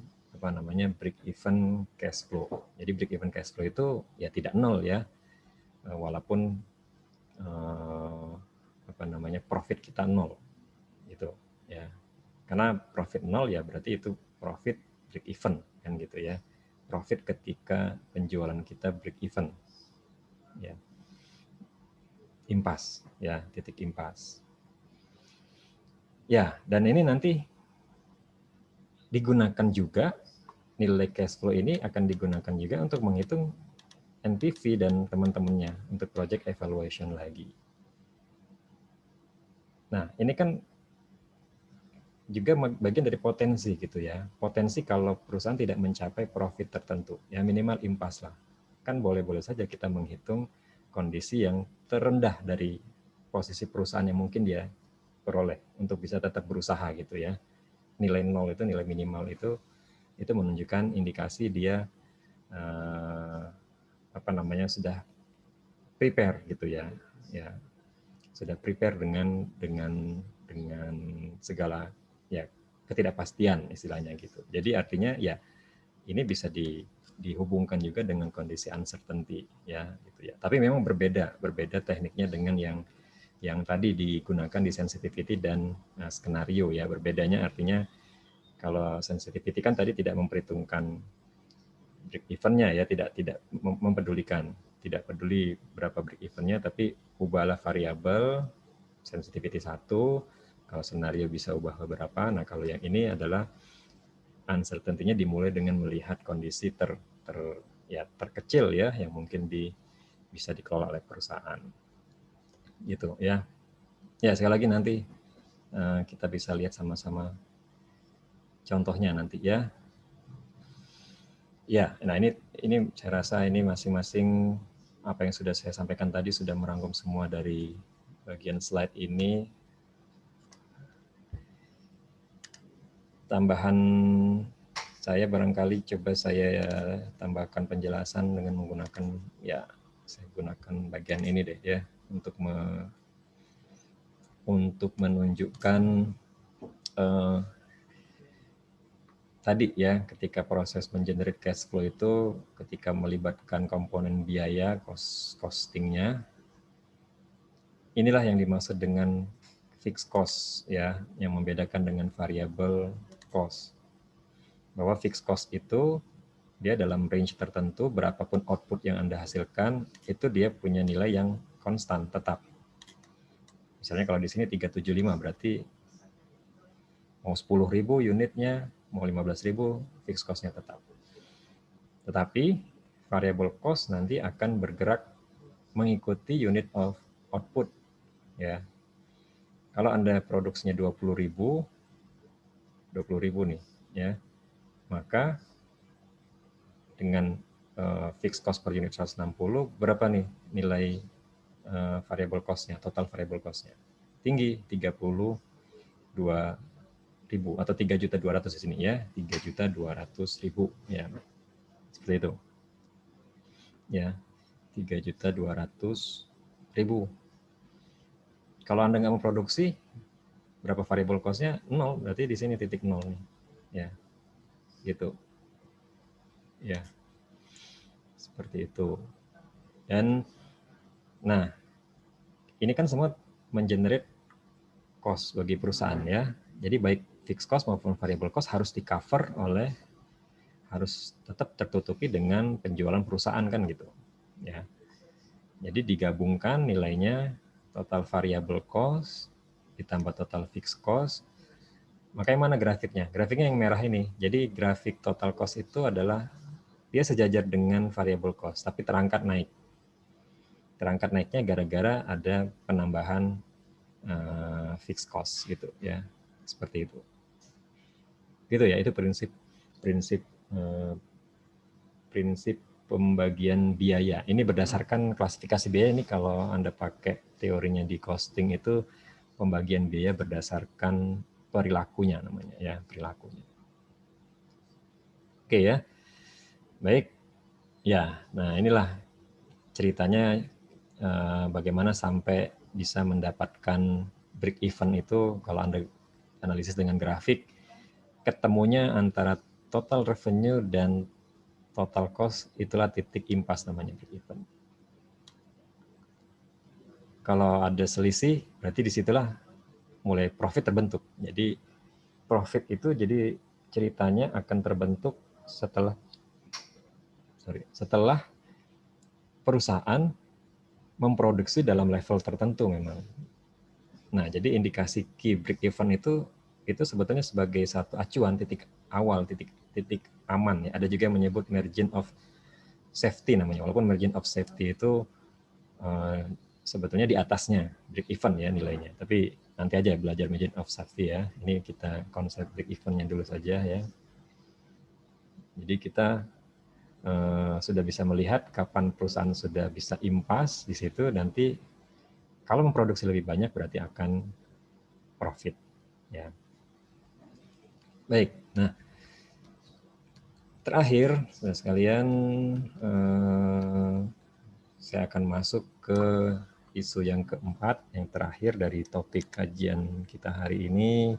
break even cash flow. Jadi break even cash flow itu ya tidak 0 ya, walaupun profit kita 0 gitu ya. Karena profit 0 ya berarti itu profit break even kan gitu ya. Profit ketika penjualan kita break even ya. Impas ya, titik impas. Ya, dan ini nanti digunakan juga, nilai cash flow ini akan digunakan juga untuk menghitung NPV dan teman-temannya untuk project evaluation lagi. Nah, ini kan juga bagian dari potensi gitu ya. Potensi kalau perusahaan tidak mencapai profit tertentu, ya minimal impas lah. Kan boleh-boleh saja kita menghitung kondisi yang terendah dari posisi perusahaan yang mungkin dia peroleh untuk bisa tetap berusaha gitu ya. Nilai 0 itu, nilai minimal itu menunjukkan indikasi dia sudah prepare gitu ya. Ya, sudah prepare dengan segala ya ketidakpastian istilahnya gitu. Jadi artinya ya ini bisa dihubungkan juga dengan kondisi uncertainty ya gitu ya. Tapi memang berbeda tekniknya dengan yang tadi digunakan di sensitivity dan skenario ya. Berbedanya artinya Kalau sensitivity kan tadi tidak memperhitungkan break even-nya ya, tidak mempedulikan, tidak peduli berapa break even-nya, tapi ubahlah variabel sensitivity 1, kalau senario bisa ubah beberapa. Nah, kalau yang ini adalah uncertainty-nya dimulai dengan melihat kondisi terkecil ya, yang mungkin bisa dikelola oleh perusahaan. Gitu ya. Ya, sekali lagi nanti kita bisa lihat sama-sama contohnya nanti ya. Ya, nah ini saya rasa ini masing-masing apa yang sudah saya sampaikan tadi sudah merangkum semua dari bagian slide ini. Tambahan saya barangkali coba saya tambahkan penjelasan dengan menggunakan saya gunakan bagian ini deh ya untuk menunjukkan tadi ya, ketika proses mengenerate cash flow itu ketika melibatkan komponen biaya costingnya, inilah yang dimaksud dengan fixed cost ya, yang membedakan dengan variable cost. Bahwa fixed cost itu dia dalam range tertentu, berapapun output yang Anda hasilkan itu dia punya nilai yang konstan tetap. Misalnya kalau di sini 375 berarti mau 10.000 unitnya, mau 15.000 fixed cost-nya tetap. Tetapi variable cost nanti akan bergerak mengikuti unit of output ya. Kalau Anda produksinya 20.000 nih ya, maka dengan fixed cost per unit 160, berapa nih nilai variable cost-nya, total variable cost-nya? Tinggi, 32.000 atau 3.200.000 di sini ya, 3.200.000 ya. Seperti itu. Ya, 3.200.000. Kalau Anda nggak mau produksi, berapa variable cost-nya? 0, berarti di sini titik 0 nih. Ya, gitu. Ya, seperti itu. Dan, nah, ini kan semua mengenerate cost bagi perusahaan ya. Jadi baik fixed cost maupun variable cost harus harus tetap tertutupi dengan penjualan perusahaan kan gitu. Ya. Jadi digabungkan nilainya total variable cost ditambah total fixed cost. Makanya mana grafiknya? Grafiknya yang merah ini. Jadi grafik total cost itu adalah dia sejajar dengan variable cost, tapi terangkat naik. Terangkat naiknya gara-gara ada penambahan fixed cost gitu ya, seperti itu. Gitu ya, itu prinsip pembagian biaya. Ini berdasarkan klasifikasi biaya. Ini kalau Anda pakai teorinya di costing itu pembagian biaya berdasarkan perilakunya namanya ya, perilakunya. Oke ya. Baik. Ya, nah inilah ceritanya bagaimana sampai bisa mendapatkan break even itu kalau Anda analisis dengan grafik, ketemunya antara total revenue dan total cost, itulah titik impas namanya break even. Kalau ada selisih, berarti disitulah mulai profit terbentuk. Jadi profit itu jadi ceritanya akan terbentuk setelah perusahaan memproduksi dalam level tertentu memang. Nah, jadi indikasi key break even itu sebetulnya sebagai satu acuan titik awal, titik aman ya. Ada juga yang menyebut margin of safety namanya. Walaupun margin of safety itu sebetulnya di atasnya break even ya nilainya. Tapi nanti aja belajar margin of safety ya. Ini kita konsep break even-nya dulu saja ya. Jadi kita sudah bisa melihat kapan perusahaan sudah bisa impas di situ, nanti kalau memproduksi lebih banyak berarti akan profit ya. Baik, nah terakhir saudara sekalian, saya akan masuk ke isu yang keempat, yang terakhir dari topik kajian kita hari ini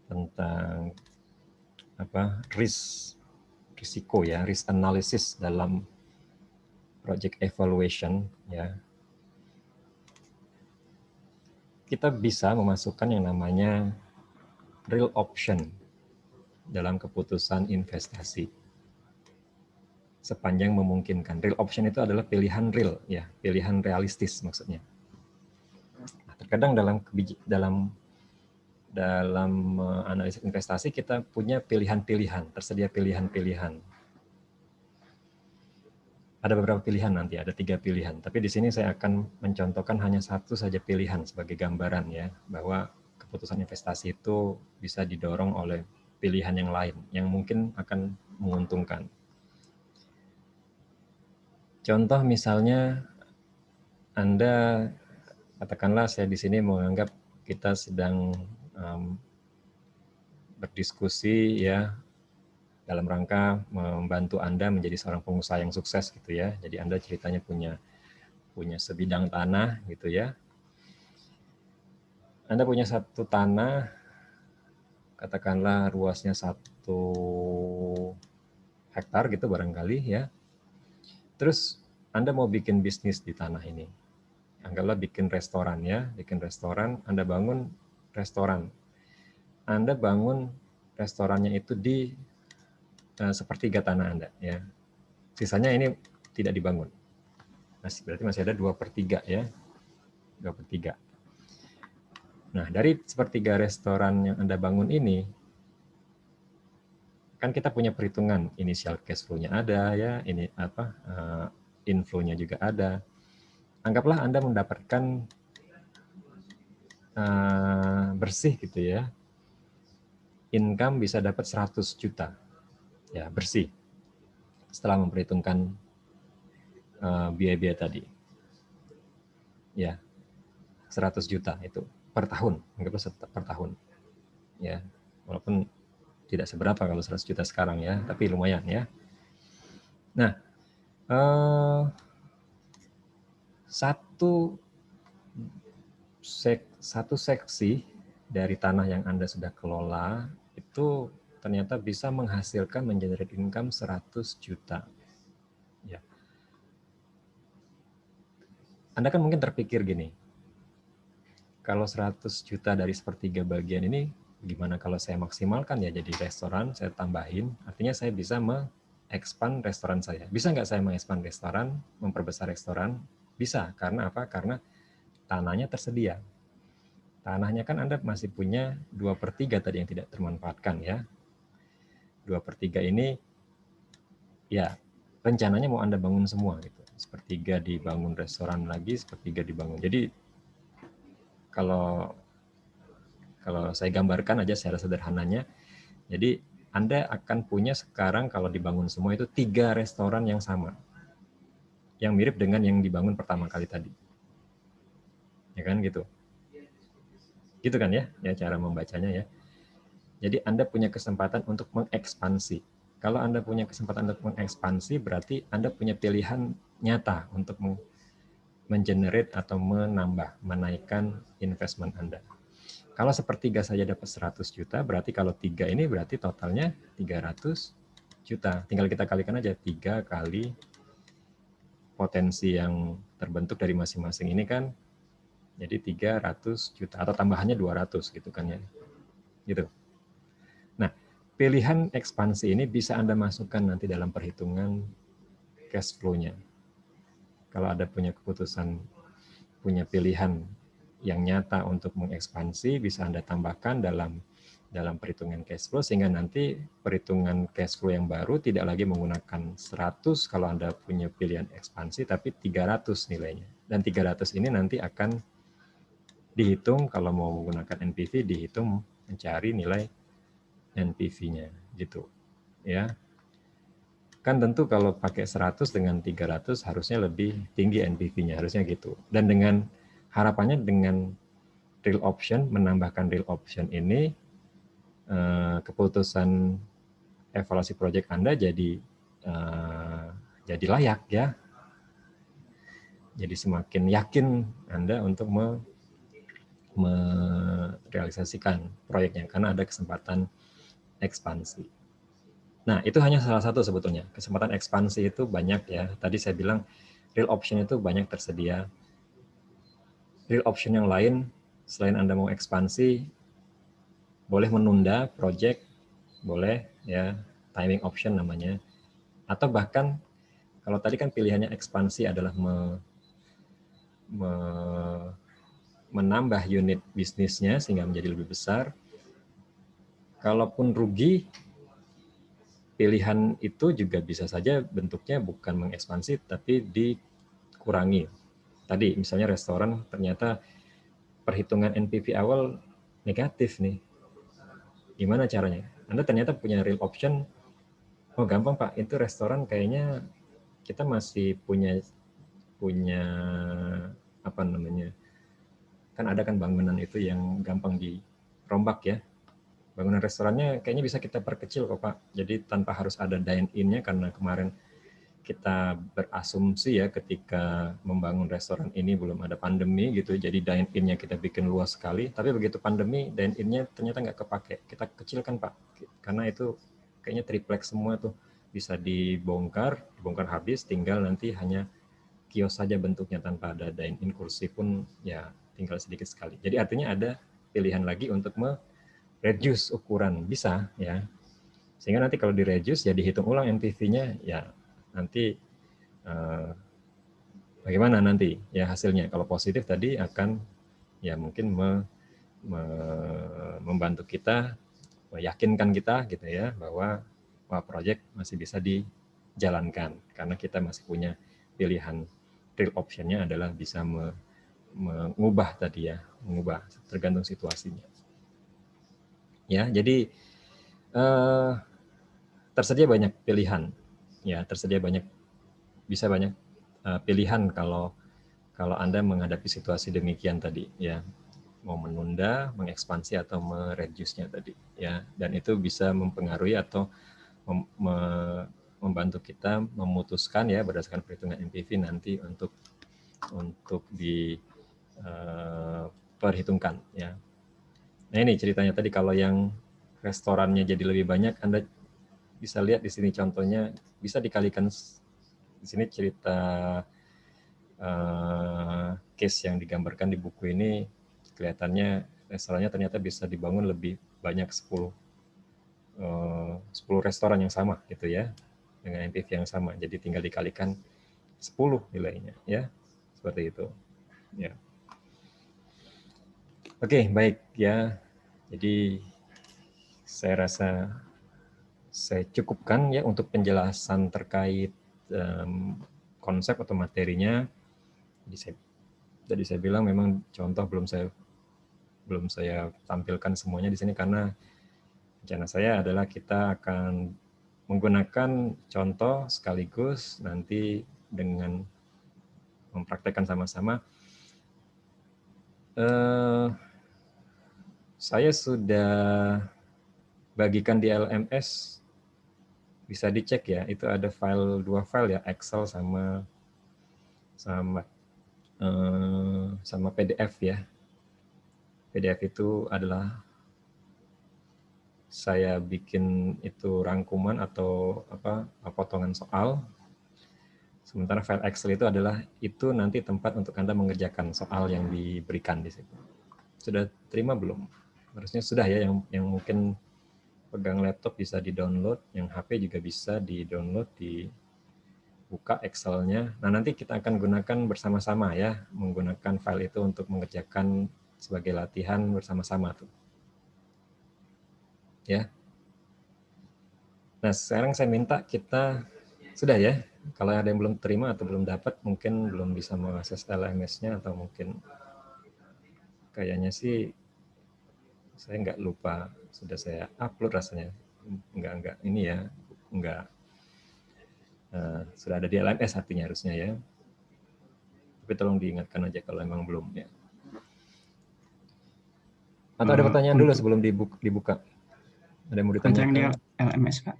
tentang risiko ya, risk analysis dalam project evaluation ya. Kita bisa memasukkan yang namanya real option dalam keputusan investasi sepanjang memungkinkan. Real option itu adalah pilihan real, ya, pilihan realistis maksudnya. Nah, terkadang dalam analisis investasi kita punya pilihan-pilihan, tersedia pilihan-pilihan. Ada beberapa pilihan nanti, ada 3 pilihan. Tapi di sini saya akan mencontohkan hanya satu saja pilihan sebagai gambaran ya, bahwa keputusan investasi itu bisa didorong oleh pilihan yang lain yang mungkin akan menguntungkan. Contoh misalnya Anda, katakanlah saya di sini menganggap kita sedang berdiskusi ya dalam rangka membantu Anda menjadi seorang pengusaha yang sukses gitu ya. Jadi Anda ceritanya punya sebidang tanah gitu ya. Anda punya satu tanah, katakanlah luasnya 1 hektar gitu barangkali ya. Terus Anda mau bikin bisnis di tanah ini. Anggaplah bikin restoran ya, bikin restoran, Anda bangun restoran. Anda bangun restorannya itu di sepertiga tanah Anda ya. Sisanya ini tidak dibangun. Berarti masih ada 2/3 ya. 2/3. Nah, dari sepertiga restoran yang Anda bangun ini, kan kita punya perhitungan inisial cash flow-nya ada ya, ini apa inflow-nya juga ada. Anggaplah Anda mendapatkan bersih gitu ya, income bisa dapat 100 juta ya bersih setelah memperhitungkan biaya-biaya tadi ya, 100 juta itu per tahun, anggaplah per tahun ya, walaupun tidak seberapa kalau 100 juta sekarang ya, tapi lumayan ya. Nah, satu seksi dari tanah yang Anda sudah kelola itu ternyata bisa menghasilkan mengenerate income 100 juta. Ya. Anda kan mungkin terpikir gini, kalau 100 juta dari sepertiga bagian ini, gimana kalau saya maksimalkan ya jadi restoran, saya tambahin, artinya saya bisa expand restoran saya. Bisa nggak saya mengexpand restoran, memperbesar restoran? Bisa, karena apa? Karena tanahnya tersedia. Tanahnya kan Anda masih punya 2/3 tadi yang tidak termanfaatkan ya. 2/3 ini ya rencananya mau Anda bangun semua gitu. Sepertiga dibangun restoran lagi, sepertiga dibangun. Jadi kalau saya gambarkan aja secara sederhananya, jadi Anda akan punya sekarang kalau dibangun semua itu 3 restoran yang sama. Yang mirip dengan yang dibangun pertama kali tadi. Ya kan gitu. Gitu kan ya, cara membacanya ya. Jadi Anda punya kesempatan untuk mengekspansi. Kalau Anda punya kesempatan untuk mengekspansi, berarti Anda punya pilihan nyata untuk mengenerate atau menambah, menaikkan investment Anda. Kalau sepertiga saja dapat 100 juta, berarti kalau 3 ini berarti totalnya 300 juta. Tinggal kita kalikan aja 3 kali potensi yang terbentuk dari masing-masing ini kan, jadi 300 juta atau tambahannya 200 gitu kan ya. Gitu. Nah, pilihan ekspansi ini bisa Anda masukkan nanti dalam perhitungan cash flow-nya. Kalau ada punya keputusan, punya pilihan yang nyata untuk mengekspansi, bisa Anda tambahkan dalam perhitungan cash flow, sehingga nanti perhitungan cash flow yang baru tidak lagi menggunakan 100 kalau Anda punya pilihan ekspansi, tapi 300 nilainya. Dan 300 ini nanti akan dihitung kalau mau menggunakan NPV, dihitung mencari nilai NPV-nya gitu ya. Kan tentu kalau pakai 100 dengan 300 harusnya lebih tinggi NPV-nya, harusnya gitu. Dan dengan harapannya dengan real option, menambahkan real option ini, keputusan evaluasi proyek Anda jadi layak ya. Jadi semakin yakin Anda untuk merealisasikan proyeknya karena ada kesempatan ekspansi. Nah, itu hanya salah satu sebetulnya. Kesempatan ekspansi itu banyak ya. Tadi saya bilang real option itu banyak tersedia. Real option yang lain, selain Anda mau ekspansi, boleh menunda project, boleh ya, timing option namanya, atau bahkan kalau tadi kan pilihannya ekspansi adalah menambah unit bisnisnya sehingga menjadi lebih besar. Kalaupun rugi, pilihan itu juga bisa saja bentuknya bukan mengekspansi tapi dikurangi. Tadi misalnya restoran ternyata perhitungan NPV awal negatif nih. Gimana caranya? Anda ternyata punya real option, oh gampang Pak, itu restoran kayaknya kita masih punya punya apa namanya, kan ada kan bangunan itu yang gampang dirombak ya. Bangunan restorannya kayaknya bisa kita perkecil kok Pak. Jadi tanpa harus ada dine-in-nya, karena kemarin kita berasumsi ya ketika membangun restoran ini belum ada pandemi gitu. Jadi dine-in-nya kita bikin luas sekali. Tapi begitu pandemi, dine-in-nya ternyata nggak kepake. Kita kecilkan Pak. Karena itu kayaknya triplek semua tuh bisa dibongkar habis, tinggal nanti hanya kios saja bentuknya tanpa ada dine-in, kursi pun ya tinggal sedikit sekali. Jadi artinya ada pilihan lagi untuk reduce ukuran, bisa ya, sehingga nanti kalau di reduce ya dihitung ulang NPV-nya ya, nanti bagaimana nanti ya hasilnya. Kalau positif tadi akan ya mungkin membantu kita, meyakinkan kita gitu ya bahwa project masih bisa dijalankan karena kita masih punya pilihan. Real option-nya adalah bisa mengubah tadi ya, mengubah tergantung situasinya. Ya, jadi tersedia banyak pilihan, ya tersedia bisa banyak pilihan kalau Anda menghadapi situasi demikian tadi ya, mau menunda, mengekspansi atau mereduce-nya tadi ya, dan itu bisa mempengaruhi atau membantu kita memutuskan ya berdasarkan perhitungan NPV nanti untuk diperhitungkan ya. Nah ini ceritanya tadi, kalau yang restorannya jadi lebih banyak, Anda bisa lihat di sini contohnya, bisa dikalikan di sini cerita case yang digambarkan di buku ini, kelihatannya restorannya ternyata bisa dibangun lebih banyak 10 restoran yang sama gitu ya, dengan NPV yang sama, jadi tinggal dikalikan 10 nilainya ya, seperti itu ya. Oke, baik ya, jadi saya rasa saya cukupkan ya untuk penjelasan terkait konsep atau materinya. Jadi saya bilang memang contoh belum saya tampilkan semuanya di sini karena rencana saya adalah kita akan menggunakan contoh sekaligus nanti dengan mempraktekkan sama-sama. Saya sudah bagikan di LMS, bisa dicek ya, itu ada dua file ya, Excel sama PDF ya. PDF itu adalah saya bikin itu rangkuman atau potongan soal. Sementara file Excel itu adalah nanti tempat untuk Anda mengerjakan soal yang diberikan di situ. Sudah terima belum? Harusnya sudah ya, yang mungkin pegang laptop bisa di-download, yang HP juga bisa di-download, dibuka Excel-nya. Nah, nanti kita akan gunakan bersama-sama ya, menggunakan file itu untuk mengerjakan sebagai latihan bersama-sama tuh. Ya. Nah, sekarang saya minta kita sudah ya, kalau ada yang belum terima atau belum dapat, mungkin belum bisa mengakses LMS-nya, atau mungkin kayaknya sih saya nggak lupa, sudah saya upload rasanya. Nggak ini ya, nggak sudah ada di LMS artinya harusnya ya. Tapi tolong diingatkan aja kalau memang belum ya. Atau ada pertanyaan dulu sebelum dibuka? Ada yang mau ditanyakan? Untuk yang di LMS, Pak?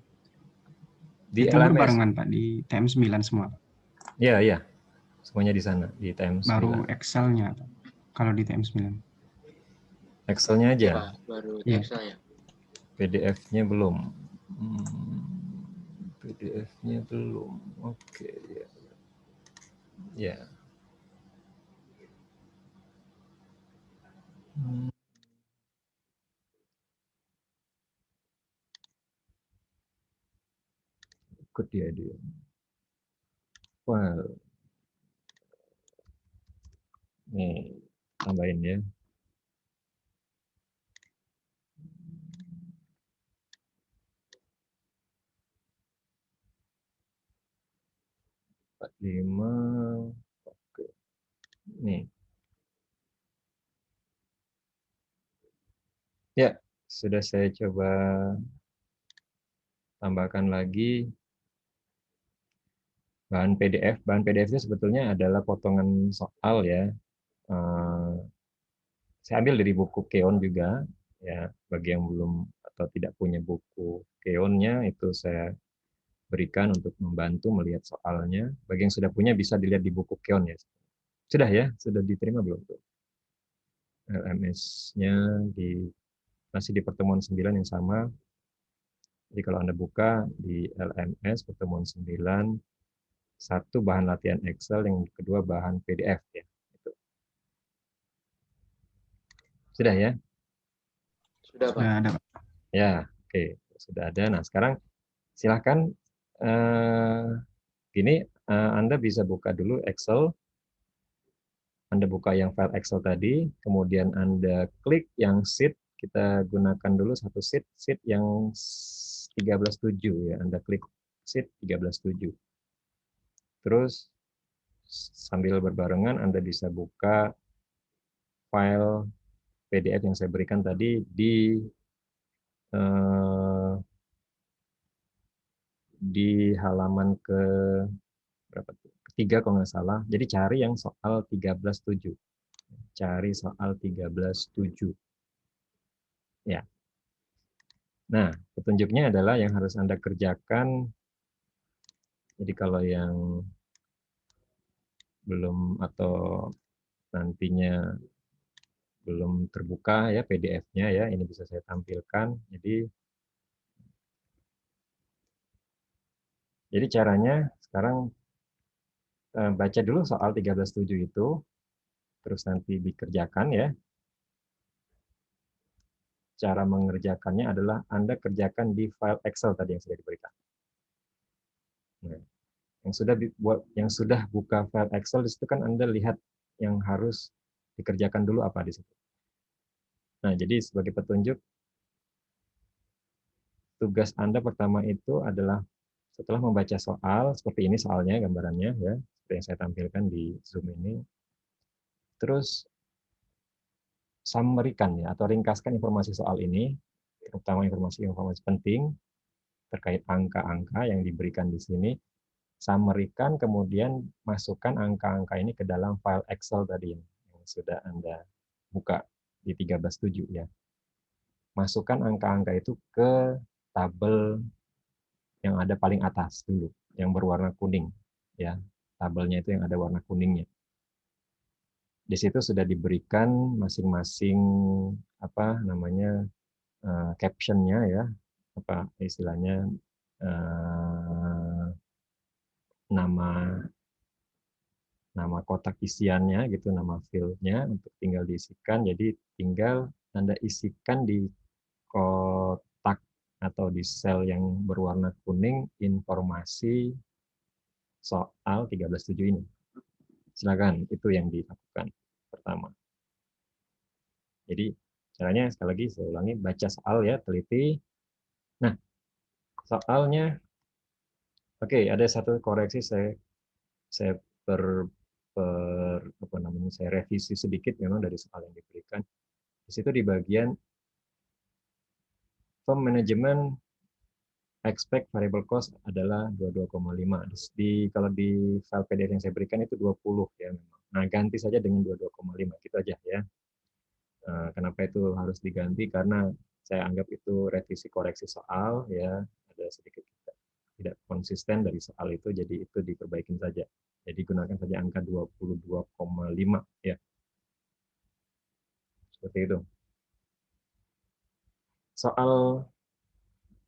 Di itu LMS berbarengan Pak, di TM9 semua? Iya. Semuanya di sana, di TM9. Baru Excel-nya, kalau di TM9. Excel-nya aja? Pak, baru ya. Excel ya? PDF-nya belum. PDF-nya belum. Oke, ya. Ya. ikut dia. Wah, nih tambahin ya. Empat lima. Oke. Nih. Ya, sudah saya coba tambahkan lagi bahan PDF. Bahan PDF itu sebetulnya adalah potongan soal ya. Eh, saya ambil dari buku Keon juga. Ya, bagi yang belum atau tidak punya buku Keonnya itu saya berikan untuk membantu melihat soalnya. Bagi yang sudah punya bisa dilihat di buku Keon ya. Sudah ya? Sudah diterima belum tuh? LMS-nya masih di pertemuan 9 yang sama. Jadi kalau Anda buka di LMS pertemuan 9, satu bahan latihan Excel, yang kedua bahan PDF ya. Itu. Sudah ya? Sudah, Pak. Sudah ada, Pak. Ya, oke. Sudah ada. Nah, sekarang silahkan gini, Anda bisa buka dulu Excel. Anda buka yang file Excel tadi, kemudian Anda klik yang sheet. Kita gunakan dulu satu sheet yang 13.7 ya. Anda klik sheet 13.7. Terus sambil berbarengan Anda bisa buka file PDF yang saya berikan tadi di halaman berapa tuh? Ketiga kalau nggak salah. Jadi cari yang soal 13.7. Cari soal 13.7. Ya. Nah, petunjuknya adalah yang harus Anda kerjakan. Jadi kalau yang belum atau nantinya belum terbuka ya PDF-nya ya, ini bisa saya tampilkan. Jadi caranya sekarang baca dulu soal 13.7 itu, terus nanti dikerjakan ya. Cara mengerjakannya adalah Anda kerjakan di file Excel tadi yang sudah diberikan. Nah, yang sudah buka file Excel di situ kan Anda lihat yang harus dikerjakan dulu apa di situ. Nah, jadi sebagai petunjuk, tugas Anda pertama itu adalah setelah membaca soal, seperti ini soalnya, gambarannya ya, seperti yang saya tampilkan di Zoom ini, terus summary-kan ya, atau ringkaskan informasi soal ini, terutama informasi-informasi penting terkait angka-angka yang diberikan di sini, summary-kan, kemudian masukkan angka-angka ini ke dalam file Excel tadi yang sudah Anda buka di 13.7 ya. Masukkan angka-angka itu ke tabel yang ada paling atas dulu, yang berwarna kuning ya. Tabelnya itu yang ada warna kuningnya. Di situ sudah diberikan masing-masing apa namanya captionnya ya, apa istilahnya nama kotak isiannya gitu, nama fieldnya untuk tinggal diisikan. Jadi tinggal Anda isikan di kotak atau di sel yang berwarna kuning informasi soal 13.7 ini. Silakan, itu yang dilakukan pertama. Jadi caranya sekali lagi saya ulangi, baca soal ya, teliti. Nah, soalnya oke, ada satu koreksi saya apa namanya, saya revisi sedikit memang dari soal yang diberikan. Di situ di bagian firm management expect variable cost adalah 22,5. Kalau di file PDF yang saya berikan itu 20 ya memang. Nah, ganti saja dengan 22,5 gitu aja ya. Kenapa itu harus diganti? Karena saya anggap itu revisi koreksi soal ya, ada sedikit tidak konsisten dari soal itu, jadi itu diperbaikin saja. Jadi gunakan saja angka 22,5 ya. Seperti itu. Soal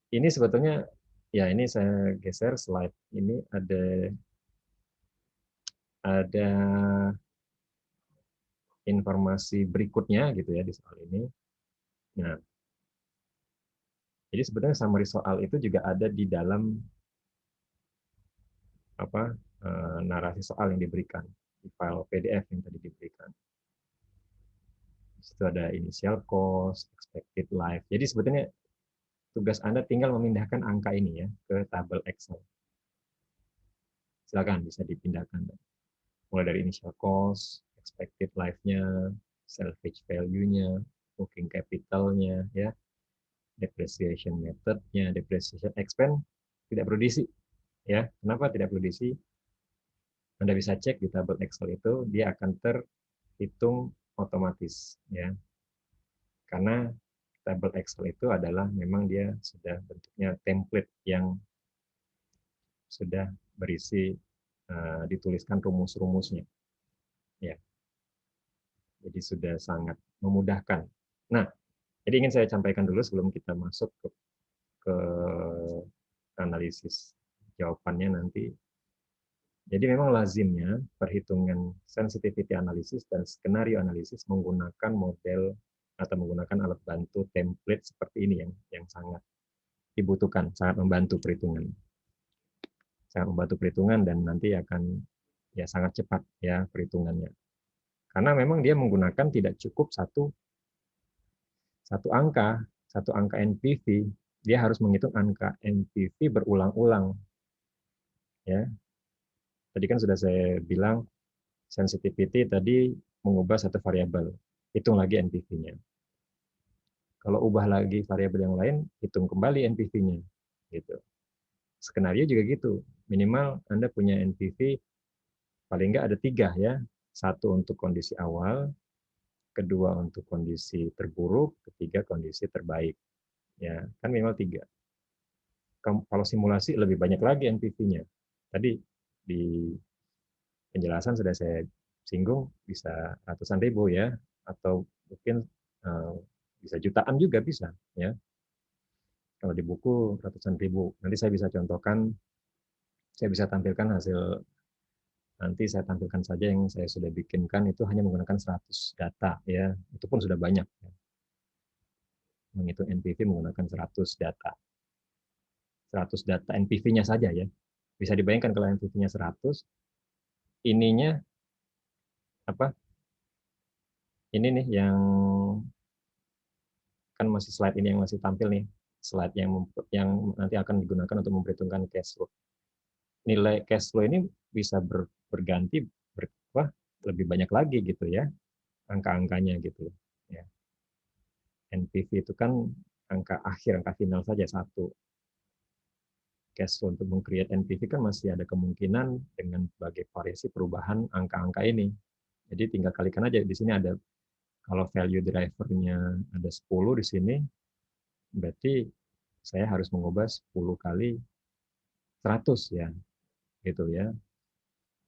ini sebetulnya ya, ini saya geser slide, ini ada informasi berikutnya gitu ya di soal ini. Nah, jadi sebetulnya summary soal itu juga ada di dalam narasi soal yang diberikan di file PDF yang tadi diberikan. Di situ ada initial cost, expected life. Jadi sebetulnya tugas Anda tinggal memindahkan angka ini ya ke tabel Excel. Silakan bisa dipindahkan. Mulai dari initial cost, expected life-nya, salvage value-nya, working capital-nya, ya, depreciation method-nya, depreciation expense tidak perlu diisi. Ya, kenapa tidak perlu diisi? Anda bisa cek di tabel Excel itu, dia akan terhitung otomatis, ya. Karena tabel Excel itu adalah memang dia sudah bentuknya template yang sudah berisi dituliskan rumus-rumusnya, ya. Jadi sudah sangat memudahkan. Nah, jadi ingin saya sampaikan dulu sebelum kita masuk ke analisis jawabannya nanti. Jadi memang lazimnya perhitungan sensitivity analysis dan skenario analisis menggunakan model atau menggunakan alat bantu template seperti ini yang sangat dibutuhkan, sangat membantu perhitungan. Sangat membantu perhitungan dan nanti akan ya sangat cepat ya perhitungannya. Karena memang dia menggunakan tidak cukup satu angka NPV, dia harus menghitung angka NPV berulang-ulang. Ya. Tadi kan sudah saya bilang sensitivity tadi mengubah satu variabel, hitung lagi NPV-nya. Kalau ubah lagi variabel yang lain, hitung kembali NPV-nya. Gitu. Skenario juga gitu. Minimal Anda punya NPV paling nggak ada 3 ya. 1 untuk kondisi awal, kedua untuk kondisi terburuk, ketiga kondisi terbaik. Ya, kan minimal 3. Kalau simulasi lebih banyak lagi NPV-nya. Tadi di penjelasan sudah saya singgung bisa ratusan ribu ya, atau mungkin bisa jutaan juga bisa ya. Kalau di buku ratusan ribu. Nanti saya bisa contohkan, saya bisa tampilkan hasil, nanti saya tampilkan saja yang saya sudah bikinkan itu hanya menggunakan 100 data ya. Itu pun sudah banyak. Ya. Menghitung NPV menggunakan 100 data. 100 data NPV-nya saja ya. Bisa dibayangkan kalau NPV-nya 100, ininya apa? Ini nih yang kan masih slide ini yang masih tampil nih, slide yang nanti akan digunakan untuk memperhitungkan cash flow. Nilai cash flow ini bisa berganti lebih banyak lagi gitu ya, angka-angkanya gitu ya. NPV itu kan angka akhir, angka final saja satu. Cash flow untuk meng-create NPV kan masih ada kemungkinan dengan berbagai variasi perubahan angka-angka ini. Jadi tinggal kalikan aja, di sini ada, kalau value driver-nya ada 10 di sini, berarti saya harus mengubah 10 kali 100 ya, gitu ya.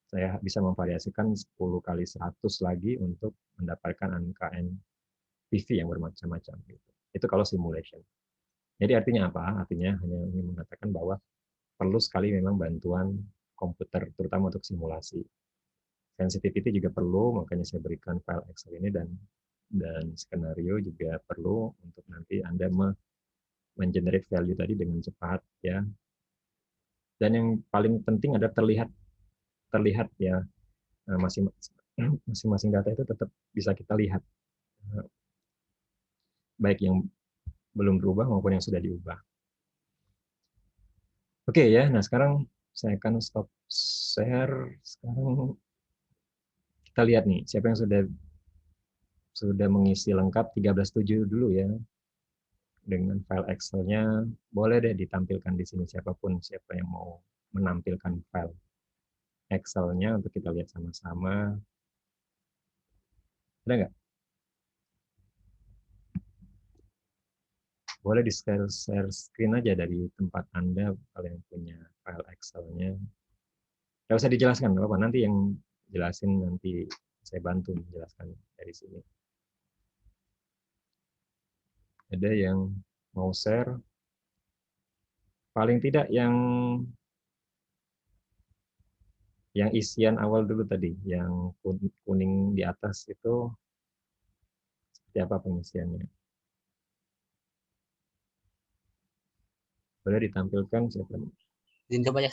Saya bisa memvariasikan 10 kali 100 lagi untuk mendapatkan angka NPV yang bermacam-macam. Gitu. Itu kalau simulation. Jadi artinya apa? Artinya hanya ingin mengatakan bahwa perlu sekali memang bantuan komputer, terutama untuk simulasi. Sensitivity juga perlu, makanya saya berikan file Excel ini, dan skenario juga perlu untuk nanti Anda mengenerate value tadi dengan cepat ya. Dan yang paling penting adalah terlihat ya, masing-masing data itu tetap bisa kita lihat, baik yang belum berubah maupun yang sudah diubah. Oke ya, nah sekarang saya akan stop share. Sekarang kita lihat nih, siapa yang sudah mengisi lengkap 13.7 dulu ya. Dengan file Excel-nya, boleh deh ditampilkan di sini siapapun, siapa yang mau menampilkan file Excel-nya untuk kita lihat sama-sama. Ada nggak? Boleh di share screen aja dari tempat Anda kalau yang punya file Excel-nya. Nggak usah dijelaskan, apa nanti yang jelasin, nanti saya bantu menjelaskan dari sini. Ada yang mau share? Paling tidak yang isian awal dulu tadi, yang kuning di atas itu seperti apa pengisiannya? Boleh ditampilkan siapa? Izin coba ya,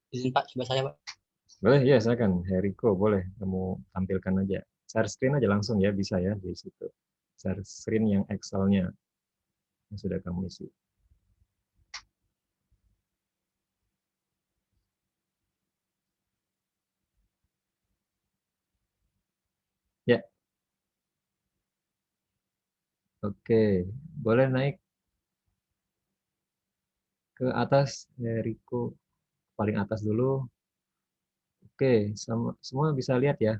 Izin Pak, coba saya Pak. Boleh, ya silakan. Heriko, boleh kamu tampilkan aja. Share screen aja langsung ya, bisa ya di situ. Share screen yang Excel-nya yang sudah kamu isi. Ya, oke. Boleh naik ke atas, Heriko. Paling atas dulu. Oke, semua bisa lihat ya.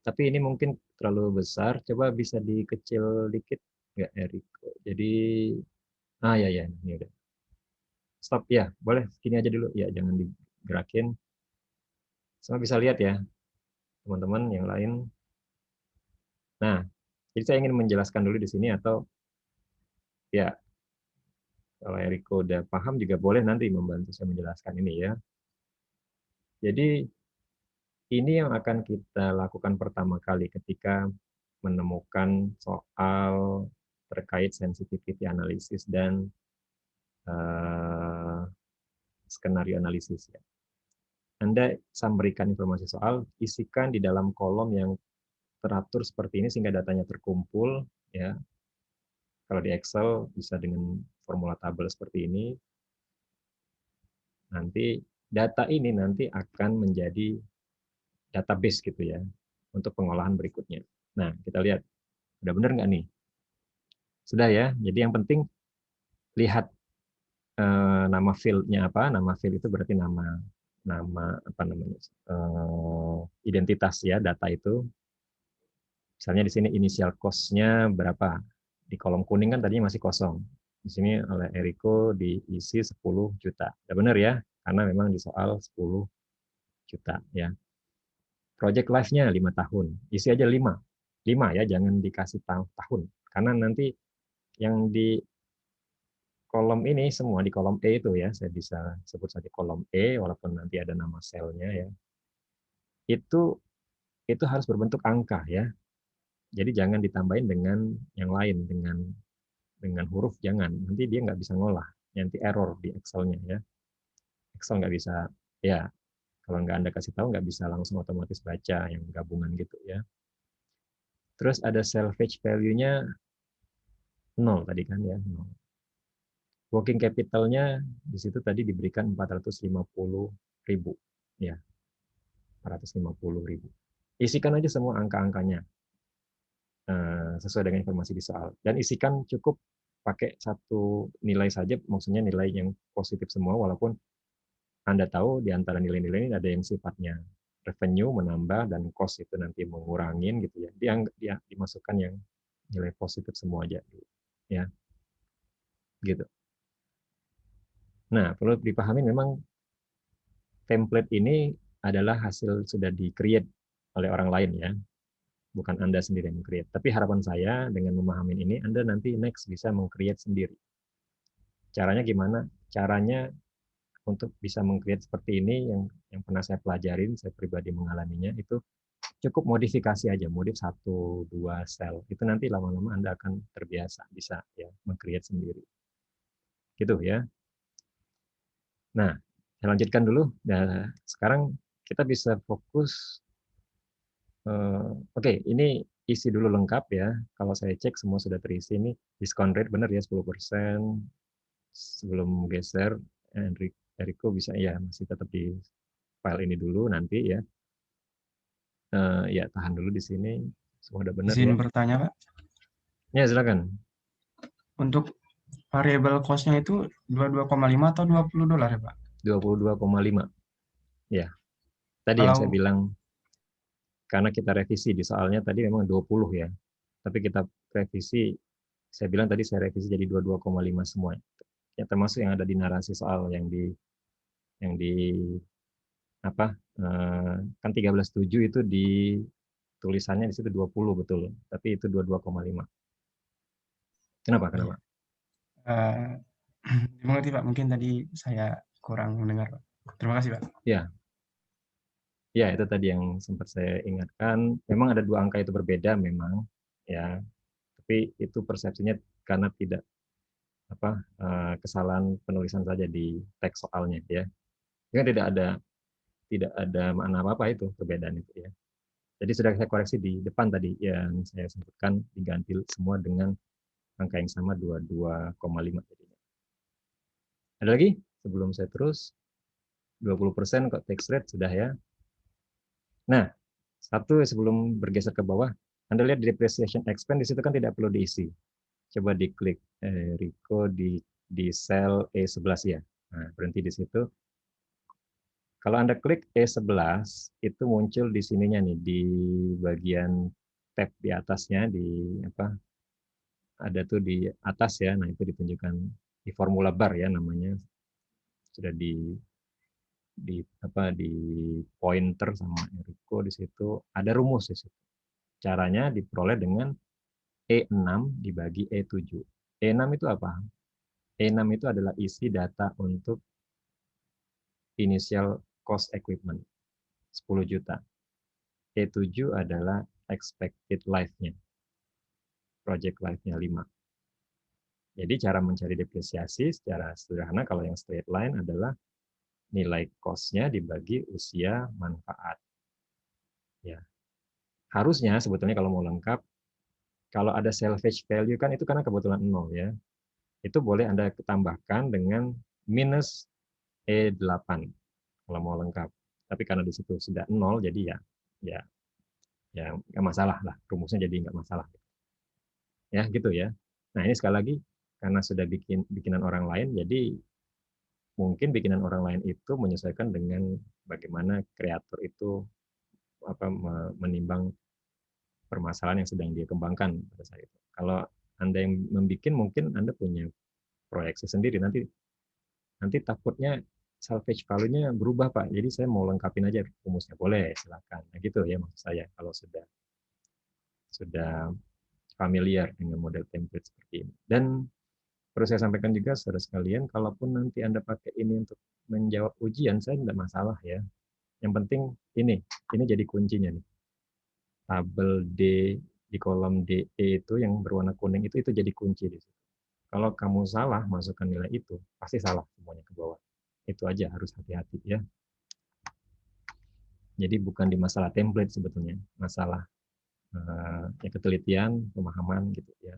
Tapi ini mungkin terlalu besar. Coba bisa dikecil dikit nggak, Heriko? Jadi, ya, ya, ini udah. Stop ya, boleh. Gini aja dulu. Ya, jangan digerakin. Semua bisa lihat ya, teman-teman yang lain. Nah, jadi saya ingin menjelaskan dulu di sini atau ya kalau Eriko udah paham juga boleh nanti membantu saya menjelaskan ini ya. Jadi ini yang akan kita lakukan pertama kali ketika menemukan soal terkait sensitivity analysis dan uh, skenario analisis ya. Anda memberikan informasi soal, isikan di dalam kolom yang teratur seperti ini sehingga datanya terkumpul ya. Kalau di Excel bisa dengan formula tabel seperti ini. Nanti data ini nanti akan menjadi database gitu ya untuk pengolahan berikutnya. Nah, kita lihat udah benar nggak nih? Sudah ya. Jadi yang penting lihat nama field-nya apa. Nama field itu berarti nama apa namanya? Identitas ya data itu. Misalnya di sini initial cost-nya berapa? Di kolom kuning kan tadinya masih kosong. Di sini oleh Eriko diisi 10 juta. Udah benar ya? Karena memang di soal 10 juta ya. Project life-nya 5 tahun. Isi aja 5. 5 ya, jangan dikasih tahun. Karena nanti yang di kolom ini semua di kolom E itu ya, saya bisa sebut saja kolom E walaupun nanti ada nama selnya ya. Itu harus berbentuk angka ya. Jadi jangan ditambahin dengan yang lain dengan huruf jangan. Nanti dia nggak bisa ngolah. Nanti error di Excel-nya ya. Excel nggak bisa ya. Kalau nggak Anda kasih tahu nggak bisa langsung otomatis baca yang gabungan gitu ya. Terus ada salvage value-nya 0 tadi kan ya. 0. Working capital-nya di situ tadi diberikan 450.000 ya. 450.000. Isikan aja semua angka-angkanya sesuai dengan informasi di soal dan isikan cukup pakai satu nilai saja, maksudnya nilai yang positif semua walaupun Anda tahu di antara nilai-nilai ini ada yang sifatnya revenue menambah dan cost itu nanti mengurangin gitu ya. Dia dimasukkan yang nilai positif semua aja ya. Gitu. Nah, perlu dipahami memang template ini adalah hasil sudah di-create oleh orang lain ya, bukan Anda sendiri yang create. Tapi harapan saya dengan memahami ini, Anda nanti next bisa meng-create sendiri. Caranya gimana? Caranya untuk bisa meng-create seperti ini yang pernah saya pelajarin, saya pribadi mengalaminya, itu cukup modifikasi aja, modif 1, 2 sel. Itu nanti lama-lama Anda akan terbiasa, bisa ya meng-create sendiri. Gitu ya. Nah, saya lanjutkan dulu. Nah, sekarang kita bisa fokus. Oke, ini isi dulu lengkap ya. Kalau saya cek semua sudah terisi. Ini diskon rate benar ya 10%. Sebelum geser, Enrico bisa ya masih tetap di file ini dulu nanti ya. Ya tahan dulu di sini. Semua udah benar Izin ya. bertanya, Pak. Ya silakan. Untuk variable cost-nya itu 22,5 atau $20 ya, Pak? 22,5. Ya. Tadi yang saya Kalau bilang karena kita revisi di soalnya tadi memang 20 ya. Tapi kita revisi, saya bilang tadi saya revisi jadi 22,5 semua. Ya termasuk yang ada di narasi soal yang di apa kan 13.7 itu di tulisannya di situ 20 betul, tapi itu 22,5. Kenapa? iya, Kenapa? dimengerti, Pak. Mungkin tadi saya kurang mendengar, Pak. Terima kasih, Pak. Ya, ya itu tadi yang sempat saya ingatkan. Memang ada dua angka itu berbeda memang, ya. Tapi itu persepsinya karena tidak kesalahan penulisan saja di teks soalnya ya. Jadi tidak ada makna apa-apa itu perbedaan itu ya. Jadi sudah saya koreksi di depan tadi yang saya sebutkan, diganti semua dengan angka yang sama 22,5 jadinya. Ada lagi sebelum saya terus? 20% kok tax rate sudah ya. Nah, satu sebelum bergeser ke bawah, Anda lihat di depreciation expense di situ kan tidak perlu diisi. Coba diklik Rico di sel E11 ya. Nah, berhenti di situ. Kalau Anda klik E11, itu muncul di sininya nih, di bagian tab di atasnya, ada tuh di atas ya. Nah, itu ditunjukkan di formula bar ya namanya. Sudah di pointer sama Enrico di situ ada rumus di situ. Caranya diperoleh dengan E6 dibagi E7. E6 itu apa? E6 itu adalah isi data untuk initial cost equipment 10 juta. E7 adalah expected life-nya. Project life-nya 5. Jadi cara mencari depresiasi secara sederhana kalau yang straight line adalah nilai cost-nya dibagi usia manfaat. Ya. Harusnya sebetulnya kalau mau lengkap, kalau ada salvage value kan itu karena kebetulan 0 ya. Itu boleh Anda tambahkan dengan minus E8 kalau mau lengkap. Tapi karena di situ sudah 0 jadi ya ya nggak masalah lah, rumusnya jadi nggak masalah. Ya gitu ya. Nah ini sekali lagi karena sudah bikinan orang lain, jadi mungkin bikinan orang lain itu menyesuaikan dengan bagaimana kreator itu menimbang permasalahan yang sedang dia kembangkan pada saat itu. Kalau Anda yang membuat, mungkin Anda punya proyeksi sendiri, nanti takutnya salvage value-nya berubah Pak, jadi saya mau lengkapin aja rumusnya, boleh silakan. Nah, gitu ya maksud saya kalau sudah familiar dengan model template seperti ini. Dan perlu saya sampaikan juga saudara sekalian, kalaupun nanti Anda pakai ini untuk menjawab ujian, saya tidak masalah ya. Yang penting ini jadi kuncinya nih. Tabel D di kolom DE itu yang berwarna kuning itu jadi kunci di situ. Kalau kamu salah masukkan nilai itu, pasti salah semuanya ke bawah. Itu aja harus hati-hati ya. Jadi bukan di masalah template sebetulnya, masalah ketelitian, pemahaman gitu ya.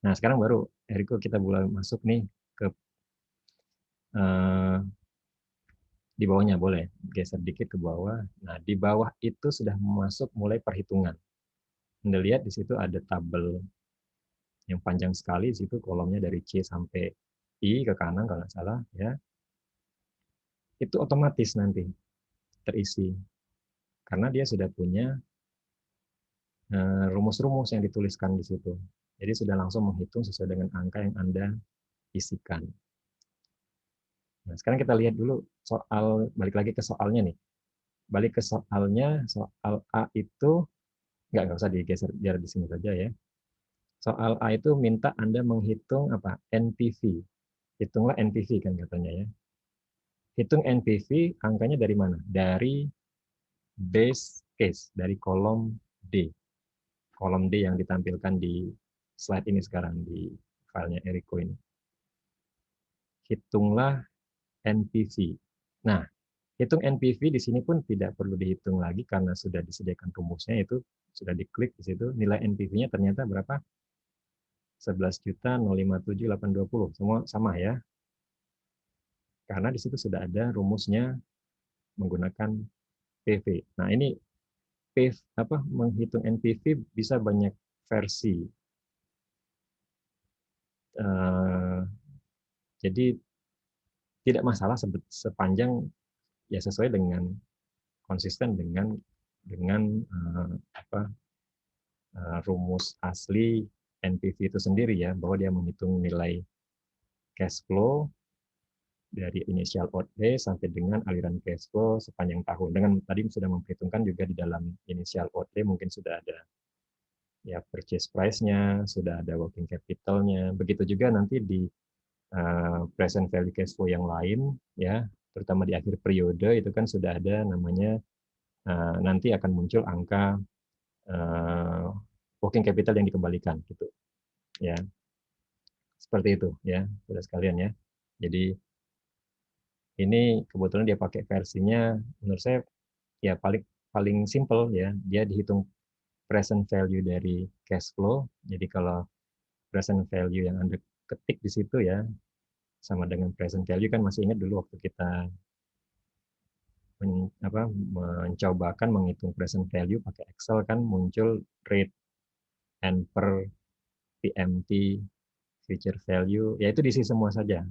Nah sekarang baru Eriko kita mulai masuk nih ke di bawahnya, boleh geser dikit ke bawah. Nah di bawah itu sudah masuk mulai perhitungan. Anda lihat di situ ada tabel yang panjang sekali, di situ kolomnya dari C sampai I ke kanan kalau nggak salah ya. Itu otomatis nanti terisi karena dia sudah punya rumus-rumus yang dituliskan di situ. Jadi sudah langsung menghitung sesuai dengan angka yang Anda isikan. Nah, sekarang kita lihat dulu balik lagi ke soalnya nih. Balik ke soalnya, soal A itu, nggak usah digeser, biar di sini saja ya. Soal A itu minta Anda menghitung apa? NPV. Hitunglah NPV kan katanya ya. Hitung NPV, angkanya dari mana? Dari base case, dari kolom D. Kolom D yang ditampilkan di slide ini sekarang, di filenya Eriko ini. Hitunglah NPV. Nah, hitung NPV di sini pun tidak perlu dihitung lagi karena sudah disediakan rumusnya, itu sudah diklik di situ. Nilai NPV-nya ternyata berapa? 11.057.820. Semua sama ya. Karena di situ sudah ada rumusnya menggunakan PV. Nah, ini menghitung NPV bisa banyak versi. Jadi tidak masalah sepanjang ya sesuai dengan konsisten dengan rumus asli NPV itu sendiri ya, bahwa dia menghitung nilai cash flow dari initial outlay sampai dengan aliran cash flow sepanjang tahun. Dengan tadi sudah memperhitungkan juga di dalam initial outlay mungkin sudah ada ya purchase price-nya, sudah ada working capital-nya. Begitu juga nanti di present value cash flow yang lain ya, terutama di akhir periode itu kan sudah ada namanya nanti akan muncul angka working capital yang dikembalikan gitu ya. Seperti itu ya, saudara sekalian ya. Jadi ini kebetulan dia pakai versinya menurut saya ya paling paling simple ya. Dia dihitung present value dari cash flow. Jadi kalau present value yang Anda ketik di situ ya sama dengan present value kan masih ingat dulu waktu kita mencobakan menghitung present value pakai Excel kan muncul rate and per PMT future value ya itu diisi semua saja.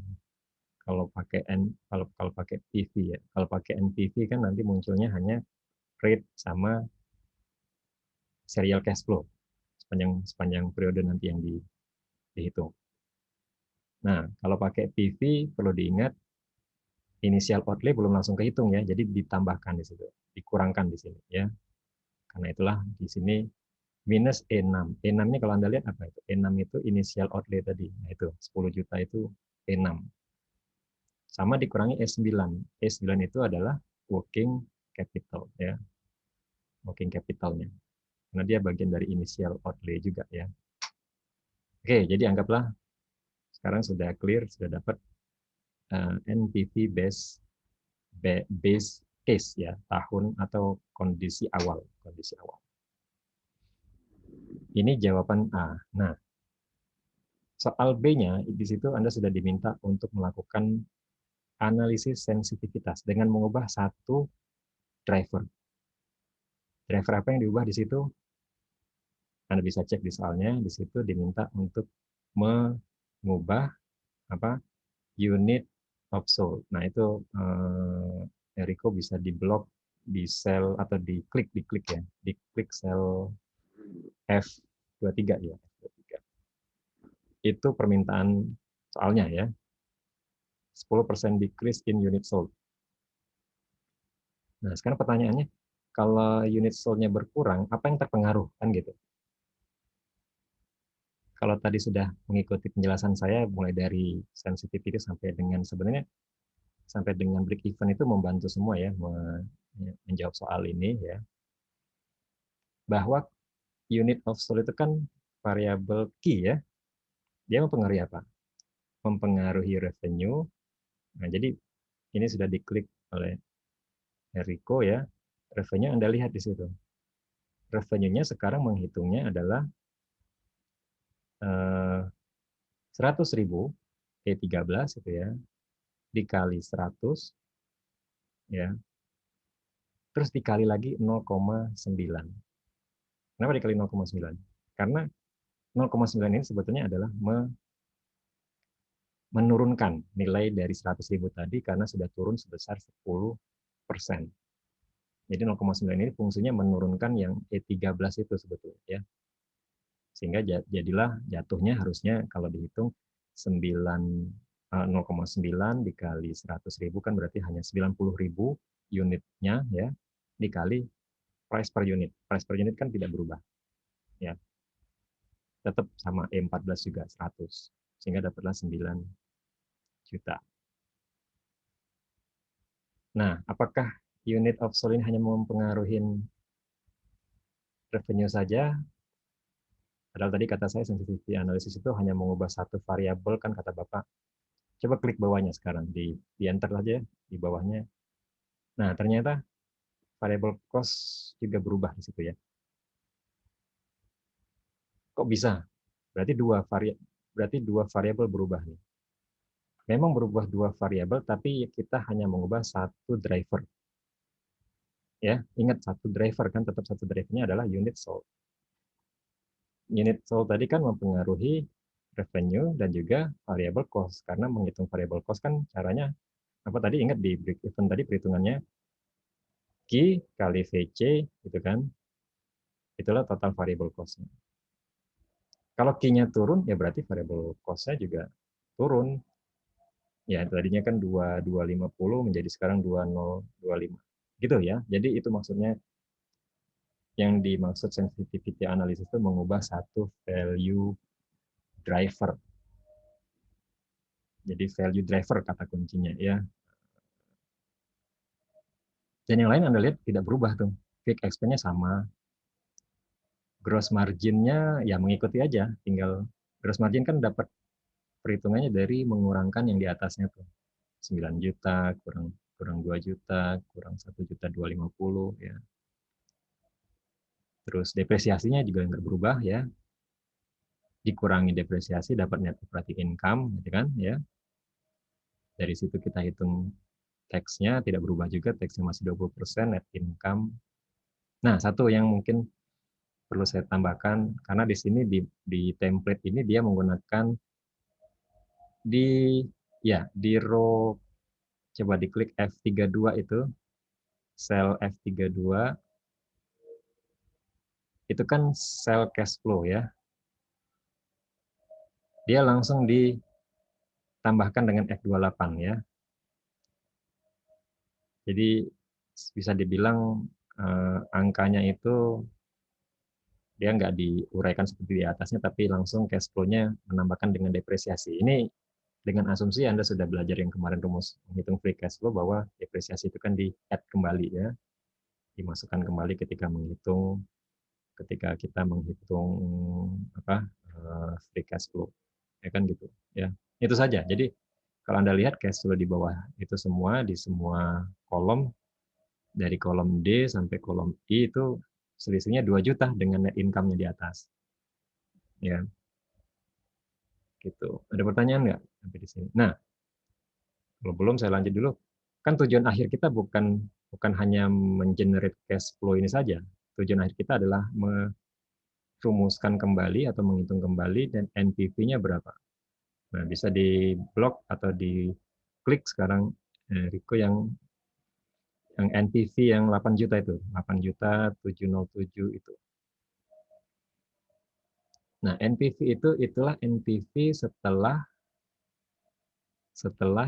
Kalau pakai kalau pakai PV ya. Kalau pakai NPV kan nanti munculnya hanya rate sama serial cash flow sepanjang periode nanti yang dihitung. Nah, kalau pakai PV perlu diingat initial outlay belum langsung kehitung ya, jadi ditambahkan di situ, dikurangkan di sini ya. Karena itulah di sini minus E6. E6-nya kalau Anda lihat apa itu? E6 itu initial outlay tadi. Nah, itu 10 juta itu E6. Sama dikurangi E9. E9 itu adalah working capital ya. Working capitalnya. Karena dia bagian dari initial outlay juga ya. Oke, jadi anggaplah sekarang sudah clear, sudah dapat NPV base case ya, tahun atau kondisi awal. Ini jawaban A. Nah, soal B-nya di situ Anda sudah diminta untuk melakukan analisis sensitivitas dengan mengubah satu driver. Driver apa yang diubah di situ? Anda bisa cek di soalnya, di situ diminta untuk mengubah apa? Unit of sold. Nah, itu Eriko bisa diblok di sel atau diklik ya, diklik sel F23 ya, F23. Itu permintaan soalnya ya. 10% decrease in unit sold. Nah, sekarang pertanyaannya, kalau unit sold-nya berkurang, apa yang terpengaruh? Kan gitu. Kalau tadi sudah mengikuti penjelasan saya, mulai dari sensitivity sampai dengan sebenarnya sampai dengan break even itu membantu semua ya, menjawab soal ini ya. Bahwa unit of sold itu kan variabel key ya. Dia mempengaruhi apa? Mempengaruhi revenue. Nah, jadi ini sudah diklik oleh Eriko ya. Revenue Anda lihat di situ. Revenue-nya sekarang menghitungnya adalah 100.000 E13 itu ya dikali 100 ya. Terus dikali lagi 0,9. Kenapa dikali 0,9? Karena 0,9 ini sebetulnya adalah menurunkan nilai dari 100.000 tadi karena sudah turun sebesar 10%. Jadi 0,9 ini fungsinya menurunkan yang E13 itu sebetulnya ya. Sehingga jadilah jatuhnya harusnya kalau dihitung 0,9 dikali 100.000 kan berarti hanya 90.000 unitnya ya dikali price per unit. Price per unit kan tidak berubah. Ya. Tetap sama E14 juga 100. Sehingga dapatlah 9 juta. Nah, apakah unit of sold ini hanya mempengaruhi revenue saja? Padahal tadi kata saya sensitivity analysis itu hanya mengubah satu variabel kan kata Bapak. Coba klik bawahnya sekarang di enter saja di bawahnya. Nah, ternyata variable cost juga berubah di situ ya. Kok bisa? Berarti dua variabel berubah nih. Memang berubah dua variabel, tapi kita hanya mengubah satu driver. Ya, ingat satu driver kan tetap satu drivernya adalah unit sold. Unit sold tadi kan mempengaruhi revenue dan juga variable cost. Karena menghitung variable cost kan caranya apa tadi ingat di break even tadi perhitungannya Q kali VC gitu kan. Itulah total variable cost-nya. Kalau Q-nya turun ya berarti variable cost-nya juga turun. Ya tadinya kan 2250 menjadi sekarang 2025. Gitu ya. Jadi itu maksudnya yang dimaksud sensitivity analysis itu mengubah satu value driver. Jadi value driver kata kuncinya ya. Dan yang lain Anda lihat tidak berubah tuh. Fixed expense-nya sama. Gross margin-nya ya mengikuti aja. Tinggal gross margin kan dapat perhitungannya dari mengurangkan yang di atasnya tuh. 9 juta kurang 2 juta, kurang 1.250.000 ya. Terus depresiasinya juga nggak berubah ya. Dikurangi depresiasi dapat net operating income gitu kan ya. Dari situ kita hitung tax-nya tidak berubah juga, tax-nya masih 20%, net income. Nah, satu yang mungkin perlu saya tambahkan karena di sini di template ini dia menggunakan di row, coba diklik F32 itu, sel F32 itu kan sel cash flow ya. Dia langsung ditambahkan dengan F28 ya. Jadi bisa dibilang angkanya itu dia nggak diuraikan seperti di atasnya, tapi langsung cash flow-nya menambahkan dengan depresiasi. Ini dengan asumsi Anda sudah belajar yang kemarin rumus menghitung free cash flow bahwa depresiasi itu kan di-add kembali ya, dimasukkan kembali ketika kita menghitung free cash flow, ya kan gitu ya. Itu saja. Jadi kalau Anda lihat cash flow di bawah itu semua di semua kolom dari kolom D sampai kolom I itu selisihnya 2 juta dengan net income-nya di atas. Ya. Gitu. Ada pertanyaan nggak sampai di sini? Nah, kalau belum saya lanjut dulu. Kan tujuan akhir kita bukan hanya mengenerate cash flow ini saja. Tujuan akhir kita adalah merumuskan kembali atau menghitung kembali dan NPV-nya berapa. Nah, bisa di blok atau di klik sekarang Riko yang NPV yang 8 juta itu, 8 juta 707 itu. Nah, NPV itulah NPV setelah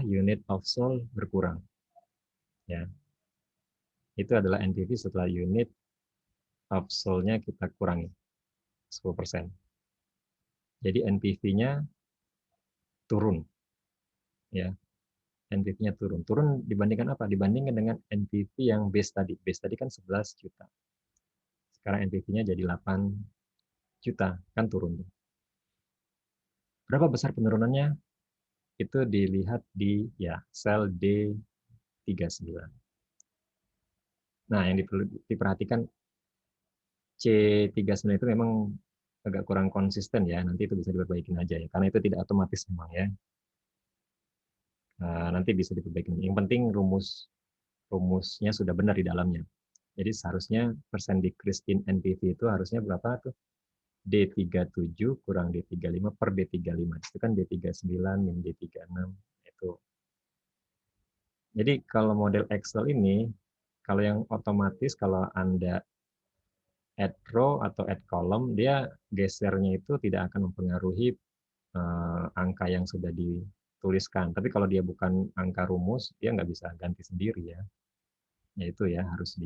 unit of sold berkurang. Ya. Itu adalah NPV setelah unit of sold-nya kita kurangi 10%. Jadi NPV-nya turun. Ya. NPV-nya turun. Turun dibandingkan apa? Dibandingkan dengan NPV yang base tadi. Base tadi kan 11 juta. Sekarang NPV-nya jadi 8 juta, kan turun. Berapa besar penurunannya? Itu dilihat di sel D39. Nah, yang diperhatikan C39 itu memang agak kurang konsisten ya, nanti itu bisa diperbaikin aja ya, karena itu tidak otomatis memang ya. Nanti bisa diperbaiki. Yang penting rumusnya sudah benar di dalamnya. Jadi seharusnya persen decrease in NPV itu harusnya berapa tuh? D37 kurang D35 per D35. Itu kan D39 min D36 itu. Jadi kalau model Excel ini, kalau yang otomatis kalau Anda add row atau add column, dia gesernya itu tidak akan mempengaruhi angka yang sudah dituliskan. Tapi kalau dia bukan angka rumus, dia nggak bisa ganti sendiri ya. Ya itu ya harus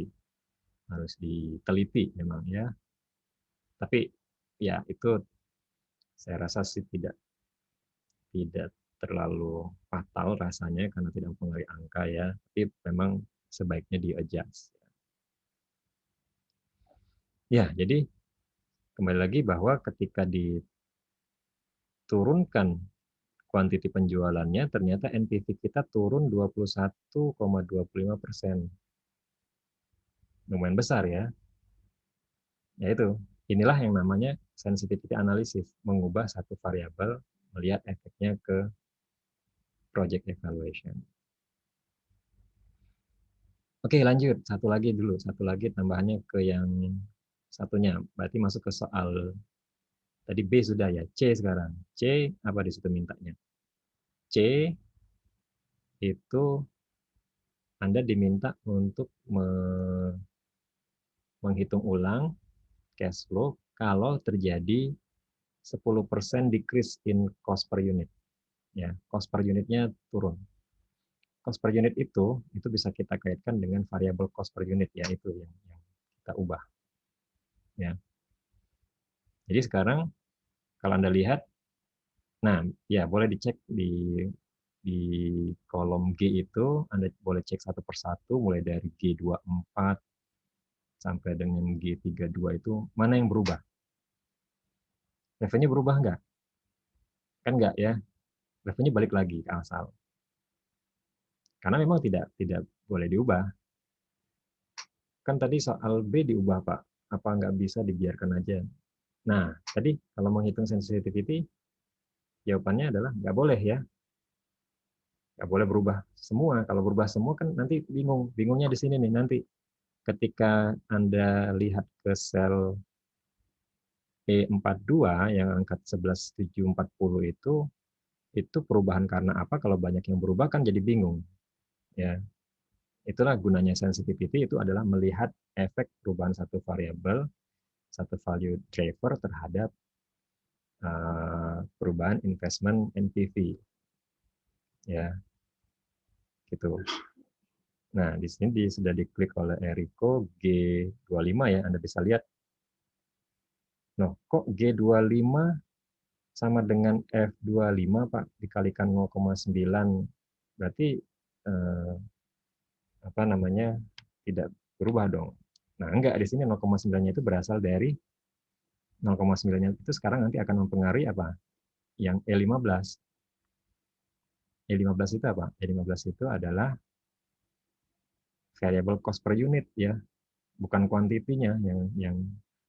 diteliti memang ya. Tapi ya itu saya rasa sih tidak terlalu fatal rasanya karena tidak mempengaruhi angka ya. Tapi memang sebaiknya di-adjust. Ya, jadi kembali lagi bahwa ketika diturunkan kuantiti penjualannya, ternyata NPV kita turun 21,25%. Lumayan besar ya. Yaitu, inilah yang namanya sensitivity analysis, mengubah satu variabel, melihat efeknya ke project evaluation. Oke, lanjut. Satu lagi tambahannya ke yang satunya. Berarti masuk ke soal, tadi B sudah ya, C sekarang. C, apa di situ mintanya? C, itu Anda diminta untuk menghitung ulang cash flow kalau terjadi 10% decrease in cost per unit. Ya, cost per unitnya turun. Cost per unit itu bisa kita kaitkan dengan variable cost per unit ya, itu yang kita ubah. Ya. Jadi sekarang kalau Anda lihat, nah ya boleh dicek di kolom G itu, Anda boleh cek satu persatu mulai dari G24 sampai dengan G32 itu mana yang berubah. Revenue berubah nggak? Kan nggak ya. levelnya balik lagi ke asal. Karena memang tidak boleh diubah. Kan tadi soal B diubah, Pak. Apa nggak bisa dibiarkan aja? Nah, tadi kalau menghitung sensitivity, jawabannya adalah nggak boleh ya. Nggak boleh berubah semua. Kalau berubah semua kan nanti bingung. Bingungnya di sini nih, nanti ketika Anda lihat ke sel E42 yang angka 11740 itu perubahan karena apa? Kalau banyak yang berubah kan jadi bingung. Ya, itulah gunanya sensitivity, itu adalah melihat efek perubahan satu variabel, satu value driver terhadap perubahan investment NPV. Ya, gitu. Nah, di sini sudah diklik oleh Eriko G25 ya, Anda bisa lihat. Nah, kok G25 sama dengan F25, Pak, dikalikan 0,9, berarti apa namanya, tidak berubah dong. Nah, enggak, di sini 0,9-nya itu berasal dari 0,9-nya itu sekarang nanti akan mempengaruhi apa? Yang E15. E15 itu apa? E15 itu adalah variable cost per unit ya, bukan kuantitinya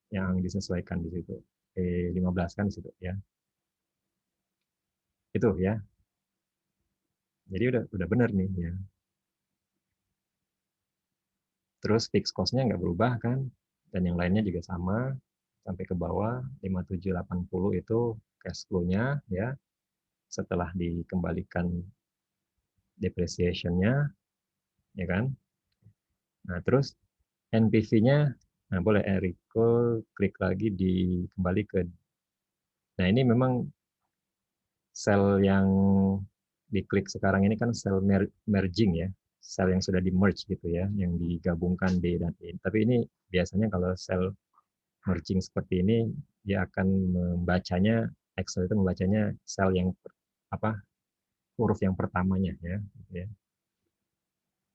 yang disesuaikan di situ. E15 kan di situ ya. Itu ya. Jadi udah benar nih ya. Terus fixed cost-nya nggak berubah kan, dan yang lainnya juga sama sampai ke bawah 5780 itu cash flow-nya ya, setelah dikembalikan depreciation-nya ya kan. Nah, terus NPV-nya, nah boleh Eriko klik lagi kembali ke, nah ini memang sel yang diklik sekarang ini kan sel merging ya, sel yang sudah di merge gitu ya, yang digabungkan D dan E. Tapi ini biasanya kalau sel merging seperti ini, dia akan membacanya, Excel itu membacanya sel yang apa, huruf yang pertamanya ya, gitu ya.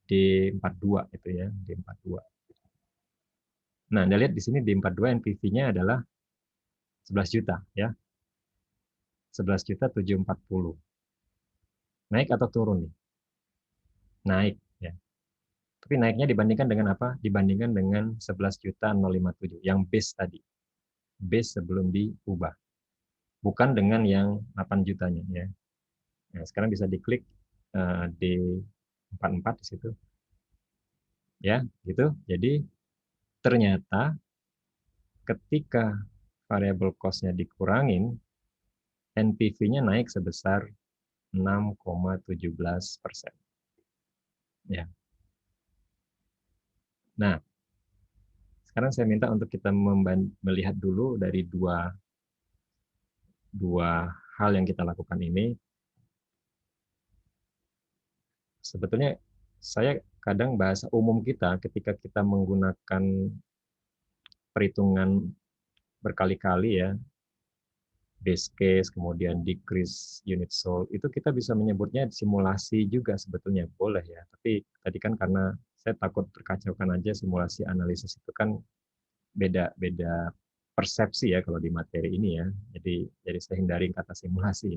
D42 itu ya, D42. Nah, Anda lihat di sini D42 NPV-nya adalah 11 juta ya. 11.740. Naik atau turun nih? Naik ya. Tapi naiknya dibandingkan dengan apa? Dibandingkan dengan 11.057 yang base tadi. Base sebelum diubah. Bukan dengan yang 8 jutanya ya. Nah, sekarang bisa diklik D44 di situ. Ya, gitu. Jadi ternyata ketika variable cost-nya dikurangin, NPV-nya naik sebesar 6,17%. Ya. Nah, sekarang saya minta untuk kita melihat dulu dari dua hal yang kita lakukan ini. Sebetulnya saya kadang bahasa umum kita ketika kita menggunakan perhitungan berkali-kali ya, base case, kemudian decrease unit sold, itu kita bisa menyebutnya simulasi juga sebetulnya, boleh ya. Tapi tadi kan karena saya takut terkacaukan aja, simulasi analisis itu kan beda persepsi ya kalau di materi ini ya. Jadi saya hindari kata simulasi.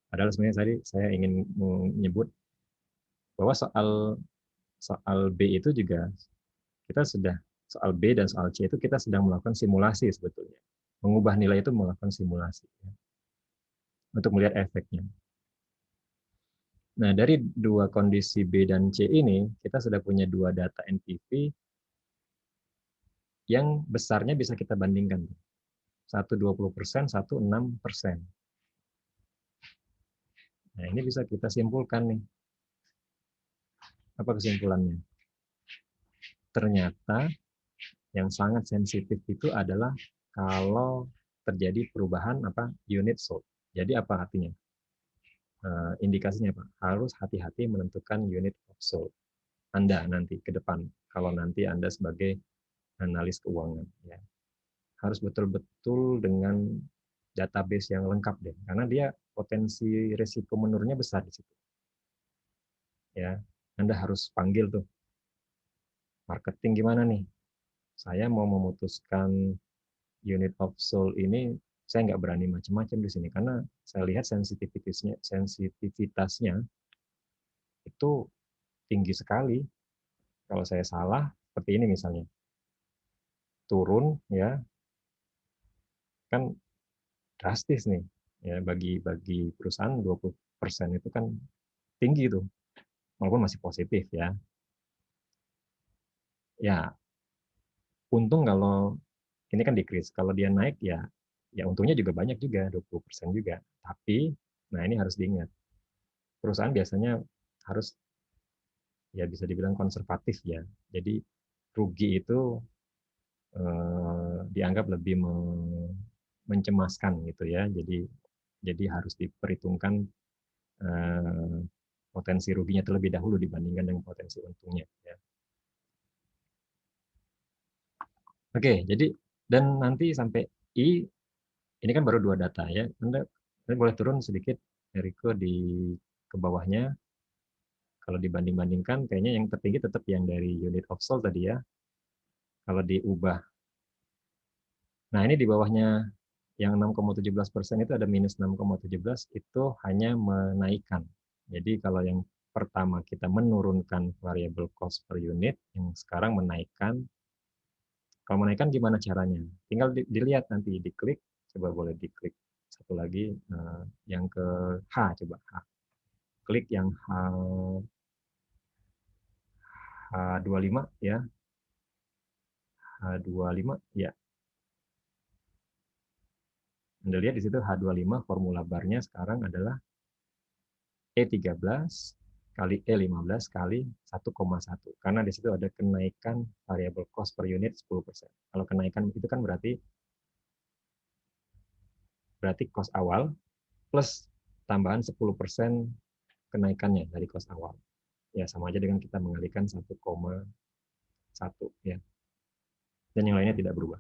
Padahal sebenarnya tadi saya ingin menyebut bahwa soal B itu juga kita sudah, soal B dan soal C itu kita sedang melakukan simulasi sebetulnya. Mengubah nilai itu melakukan simulasi ya, untuk melihat efeknya. Nah, dari dua kondisi B dan C ini, kita sudah punya dua data NPV yang besarnya bisa kita bandingkan. Satu 20%, satu 6%. Nah, ini bisa kita simpulkan nih. Apa kesimpulannya? Ternyata yang sangat sensitif itu adalah kalau terjadi perubahan unit sold. Jadi apa artinya? Indikasinya Pak, harus hati-hati menentukan unit of sold Anda nanti ke depan, kalau nanti Anda sebagai analis keuangan ya. Harus betul-betul dengan database yang lengkap deh, karena dia potensi risiko menurunnya besar di situ. Ya, Anda harus panggil tuh marketing, gimana nih? Saya mau memutuskan unit of sold ini saya nggak berani macam-macam di sini karena saya lihat sensitivitasnya itu tinggi sekali. Kalau saya salah seperti ini misalnya turun ya kan drastis nih ya bagi perusahaan 20% itu kan tinggi tuh walaupun masih positif ya. Ya untung kalau ini kan decrease. Kalau dia naik ya untungnya juga banyak juga 20% juga. Tapi nah ini harus diingat. Perusahaan biasanya harus ya bisa dibilang konservatif ya. Jadi rugi itu dianggap lebih mencemaskan gitu ya. Jadi harus diperhitungkan potensi ruginya terlebih dahulu dibandingkan dengan potensi untungnya ya. Oke, jadi dan nanti sampai I ini kan baru 2 data ya. Anda boleh turun sedikit Eriko ke bawahnya. Kalau dibanding-bandingkan kayaknya yang tertinggi tetap yang dari unit of sold tadi ya. Kalau diubah. Nah, ini di bawahnya yang 6,17% itu ada minus 6,17 itu hanya menaikkan. Jadi kalau yang pertama kita menurunkan variable cost per unit, yang sekarang menaikkan. Kalau menaikkan gimana caranya? Tinggal dilihat nanti, diklik, coba boleh diklik satu lagi, yang ke H, coba H. Klik yang H25 ya, H25 ya. Anda lihat di situ H25 formula barnya sekarang adalah E13 kali E15 kali 1,1. Karena di situ ada kenaikan variable cost per unit 10%. Kalau kenaikan itu kan berarti cost awal plus tambahan 10% kenaikannya dari cost awal. Ya sama aja dengan kita mengalihkan 1,1 ya. Dan yang lainnya tidak berubah.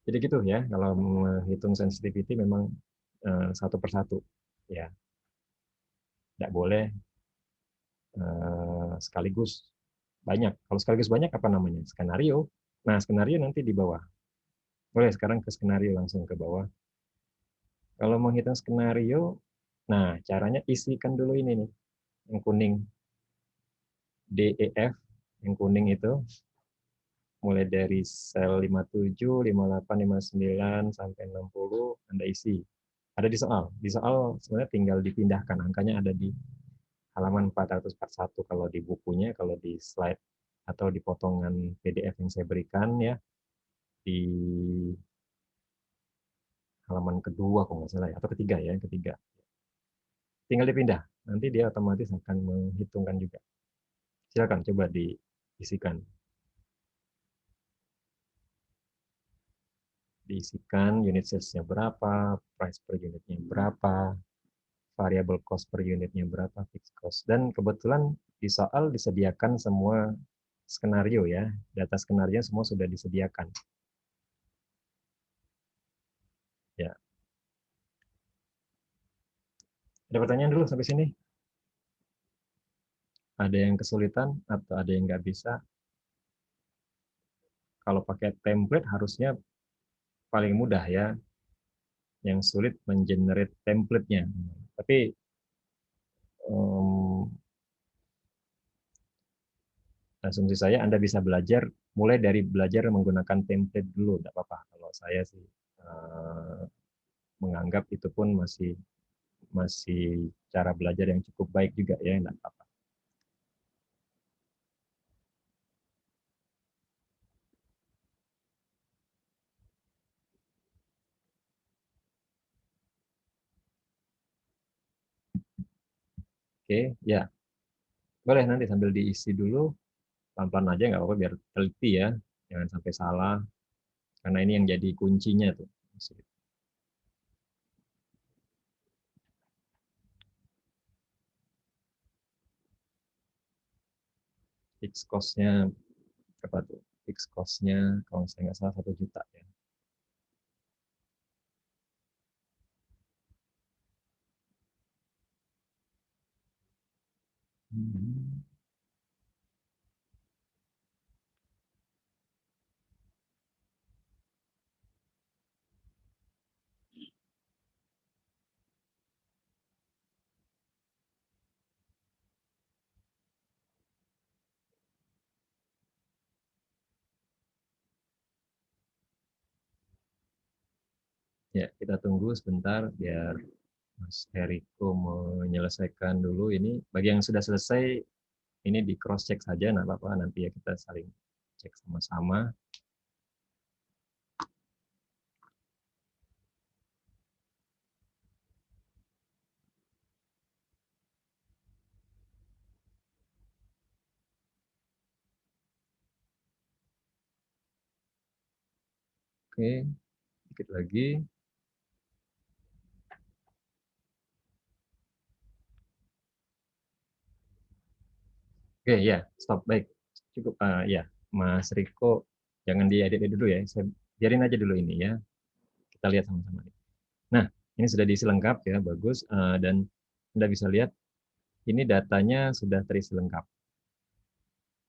Jadi gitu ya, kalau menghitung sensitivity memang satu persatu ya. Tidak boleh sekaligus banyak. Kalau sekaligus banyak apa namanya? Skenario. Nah, skenario nanti di bawah. Boleh sekarang ke skenario langsung ke bawah. Kalau menghitung skenario, nah caranya isikan dulu ini nih, yang kuning. DEF, yang kuning itu, mulai dari sel 57, 58, 59, sampai 60, Anda isi. Ada di soal. Di soal sebenarnya tinggal dipindahkan. Angkanya ada di halaman 441 kalau di bukunya, kalau di slide atau di potongan PDF yang saya berikan ya, di halaman kedua kalau nggak salah ya, atau ketiga ya, yang ketiga. Tinggal dipindah, nanti dia otomatis akan menghitungkan juga. Silakan coba diisikan. Diisikan unit sales-nya berapa, price per unitnya berapa, variable cost per unitnya berapa, fixed cost. Dan kebetulan di soal disediakan semua skenario ya, data skenario semua sudah disediakan. Ya. Ada pertanyaan dulu sampai sini? Ada yang kesulitan atau ada yang nggak bisa? Kalau pakai template harusnya paling mudah ya. Yang sulit mengenerate template-nya. Tapi asumsi saya Anda bisa belajar mulai dari belajar menggunakan template dulu, tidak apa-apa. Kalau saya sih menganggap itu pun masih cara belajar yang cukup baik juga ya, tidak apa-apa. Oke, ya boleh nanti sambil diisi dulu, pelan-pelan aja nggak apa-apa biar teliti ya, jangan sampai salah, karena ini yang jadi kuncinya tuh. Fixed cost-nya berapa tuh? Fixed cost-nya kalau saya nggak salah 1 juta ya. Ya, kita tunggu sebentar biar Mas Heriko menyelesaikan dulu ini. Bagi yang sudah selesai, ini di cross check saja, nggak apa-apa. Nanti ya kita saling cek sama-sama. Oke, dikit lagi. Oke, ya, stop. Baik, cukup. Ya, Mas Riko, jangan diedit dulu ya. Saya biarin aja dulu ini ya. Kita lihat sama-sama. Nah, ini sudah diisi lengkap ya, bagus. Dan Anda bisa lihat, ini datanya sudah terisi lengkap.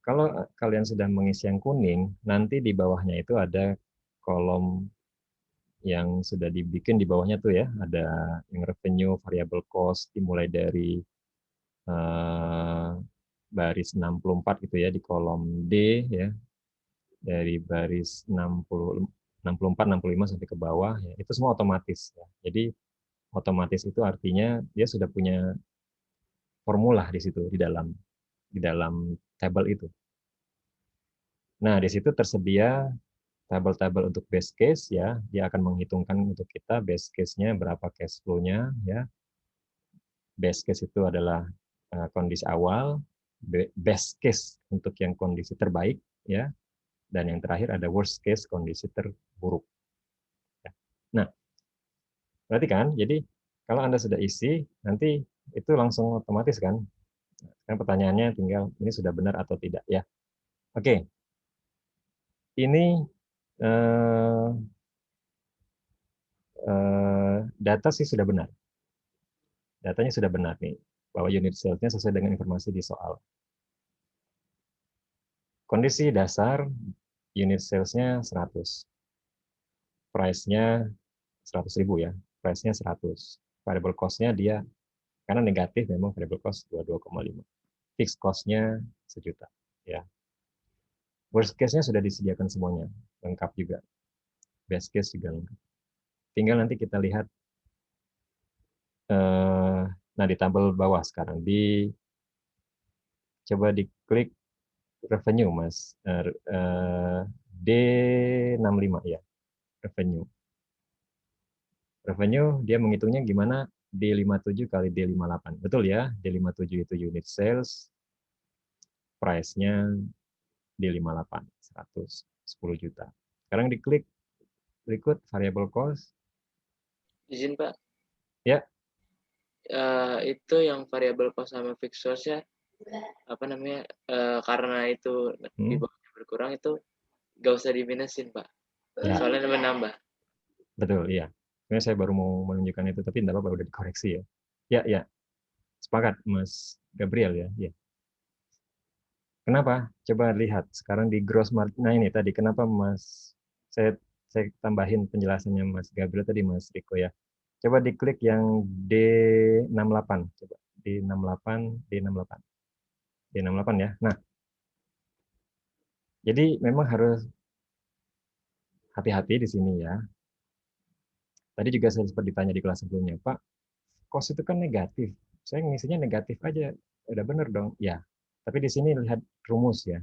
Kalau kalian sudah mengisi yang kuning, nanti di bawahnya itu ada kolom yang sudah dibikin di bawahnya tuh ya, ada yang revenue, variable cost, dimulai dari baris 64 itu ya di kolom D ya, dari baris 60, 64, 65 sampai ke bawah ya, itu semua otomatis ya. Jadi otomatis itu artinya dia sudah punya formula di situ di dalam tabel itu. Nah, di situ tersedia tabel-tabel untuk base case ya, dia akan menghitungkan untuk kita base case-nya berapa cash flow-nya ya. Base case itu adalah kondisi awal, best case untuk yang kondisi terbaik ya, dan yang terakhir ada worst case kondisi terburuk. Nah, berarti kan, jadi kalau Anda sudah isi, nanti itu langsung otomatis kan. Sekarang pertanyaannya tinggal ini sudah benar atau tidak ya. Oke, ini data sih sudah benar. Datanya sudah benar nih, bahwa unit sales-nya sesuai dengan informasi di soal. Kondisi dasar unit sales-nya 100. Price-nya 100.000 ya. Price-nya 100. Variable cost-nya dia, karena negatif memang variable cost 22,5. Fixed cost-nya 1 juta. Ya. Worst case-nya sudah disediakan semuanya. Lengkap juga. Best case juga lengkap. Tinggal nanti kita lihat, nah di tabel bawah sekarang, coba diklik revenue, Mas. D65 ya, revenue. Revenue dia menghitungnya gimana? D57 kali D58. Betul ya, D57 itu unit sales, price-nya D58, 110 juta. Sekarang diklik berikut variable cost. Izin Pak, Ya, itu yang variable cost sama fixed cost-nya apa namanya? Karena itu di bawahnya berkurang itu nggak usah diminusin Pak. ya, Soalnya menambah. betul, iya. Sebenarnya saya baru mau menunjukkan itu, tapi tidak apa-apa, udah dikoreksi ya. Ya, ya, sepakat Mas Gabriel ya. Ya. Kenapa? Coba lihat sekarang di gross margin. Nah ini tadi kenapa Mas, saya tambahin penjelasannya Mas Gabriel tadi, Mas Riko ya. Coba diklik yang D68, coba D68, D68, D68 ya. Nah, jadi memang harus hati-hati di sini ya. Tadi juga saya sempat ditanya di kelas sebelumnya, Pak, cost itu kan negatif. Saya ngisinya negatif aja, udah bener dong. Ya, tapi di sini lihat rumus ya.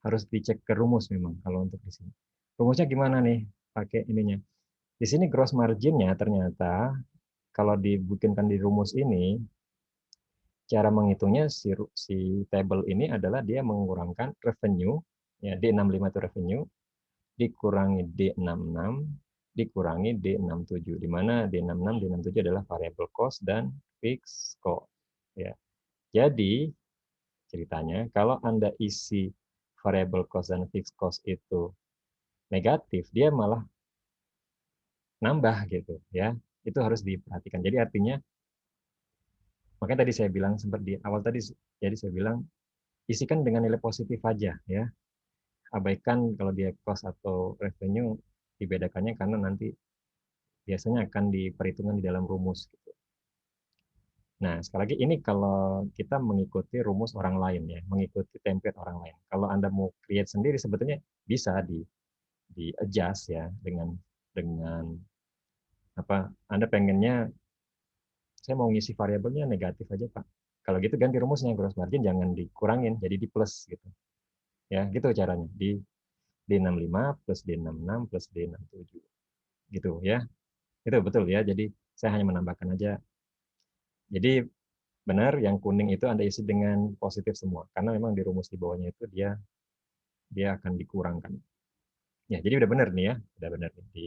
Harus dicek ke rumus memang kalau untuk di sini. Rumusnya gimana nih? Pakai ininya. Di sini gross margin-nya ternyata kalau dibikinkan di rumus ini, cara menghitungnya si table ini adalah dia mengurangkan revenue, ya D65 itu revenue, dikurangi D66, dikurangi D67, di mana D66, D67 adalah variable cost dan fixed cost. Ya. Jadi ceritanya kalau Anda isi variable cost dan fixed cost itu negatif, dia malah nambah gitu ya. Itu harus diperhatikan. Jadi artinya, makanya tadi saya bilang sempat di awal tadi, jadi saya bilang isikan dengan nilai positif aja ya. Abaikan kalau dia cost atau revenue, dibedakannya karena nanti biasanya akan diperhitungkan di dalam rumus gitu. Nah, sekali lagi ini kalau kita mengikuti rumus orang lain ya, mengikuti template orang lain. Kalau Anda mau create sendiri sebetulnya bisa di adjust ya dengan Anda pengennya saya mau ngisi variabelnya negatif aja Pak. Kalau gitu ganti rumusnya, gross margin jangan dikurangin, jadi di plus gitu. Ya, gitu caranya. Di D65 plus D66 plus D67. Gitu ya. Itu betul ya. Jadi saya hanya menambahkan aja. Jadi benar yang kuning itu Anda isi dengan positif semua. Karena memang di rumus di bawahnya itu dia akan dikurangkan. Ya, jadi udah benar nih ya. Udah benar nih di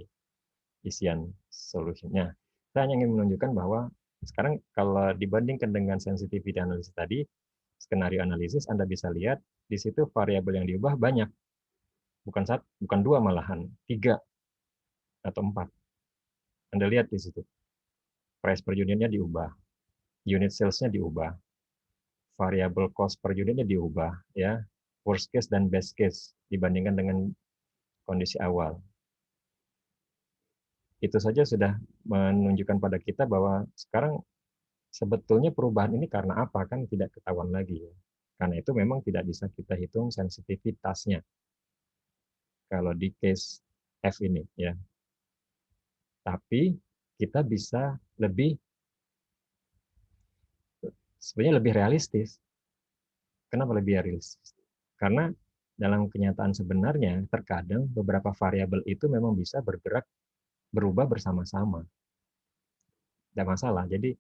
isian solusinya. Saya hanya ingin menunjukkan bahwa sekarang kalau dibandingkan dengan sensitivity analisis tadi, skenario analisis Anda bisa lihat di situ variabel yang diubah banyak. Bukan dua malahan, 3 atau 4. Anda lihat di situ. Price per unitnya diubah, unit sales-nya diubah, variable cost per unitnya diubah, ya, worst case dan best case dibandingkan dengan kondisi awal. Itu saja sudah menunjukkan pada kita bahwa sekarang sebetulnya perubahan ini karena apa, kan tidak ketahuan lagi. Karena itu memang tidak bisa kita hitung sensitivitasnya kalau di case F ini, ya. Tapi kita bisa sebenarnya lebih realistis. Kenapa lebih realistis? Karena dalam kenyataan sebenarnya terkadang beberapa variabel itu memang bisa berubah bersama-sama. Tidak masalah. Jadi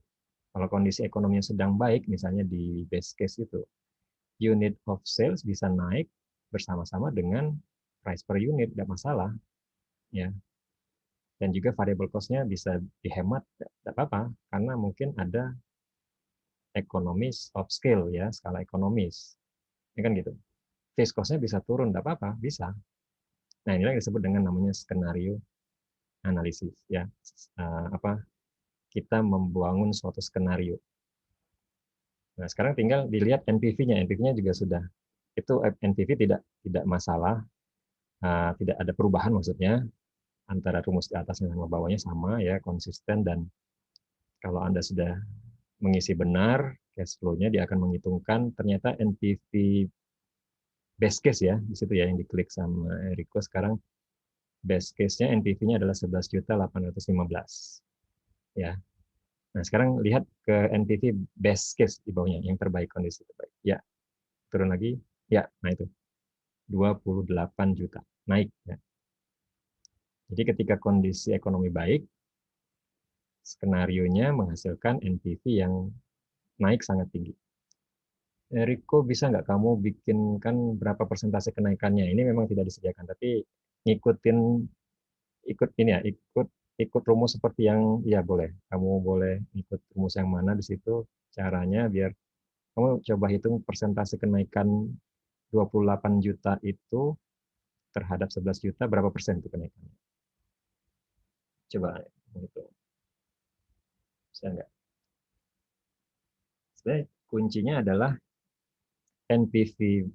kalau kondisi ekonominya sedang baik, misalnya di base case itu, unit of sales bisa naik bersama-sama dengan price per unit, tidak masalah, ya. Dan juga variable cost-nya bisa dihemat, tidak apa-apa, karena mungkin ada economies of scale, ya, skala ekonomis, ya kan gitu. Fixed cost-nya bisa turun, tidak apa-apa, bisa. Nah, inilah yang disebut dengan namanya skenario analisis, ya. Kita membangun suatu skenario. Nah, sekarang tinggal dilihat NPV-nya. NPV-nya juga sudah, itu NPV tidak masalah, tidak ada perubahan maksudnya, antara rumus di atasnya sama bawahnya sama, ya, konsisten, dan kalau Anda sudah mengisi benar cash flow-nya, dia akan menghitungkan ternyata NPV best case, ya, di situ ya yang diklik sama Eriko. Sekarang best case-nya NPV-nya adalah 11.815, ya. Nah, sekarang lihat ke NPV best case di bawahnya, yang terbaik, kondisi terbaik. Ya, turun lagi. Ya, nah itu. 28 juta. Naik. Ya. Jadi ketika kondisi ekonomi baik, skenarionya menghasilkan NPV yang naik sangat tinggi. Riko, bisa nggak kamu bikinkan berapa persentase kenaikannya? Ini memang tidak disediakan, tapi ikut ini ya, ikut rumus seperti yang, ya boleh. Kamu boleh ikut rumus yang mana di situ, caranya biar kamu coba hitung persentase kenaikan 28 juta itu terhadap 11 juta, berapa persen itu kenaikannya. Coba itu. Bisa nggak? Sebenarnya kuncinya adalah NPV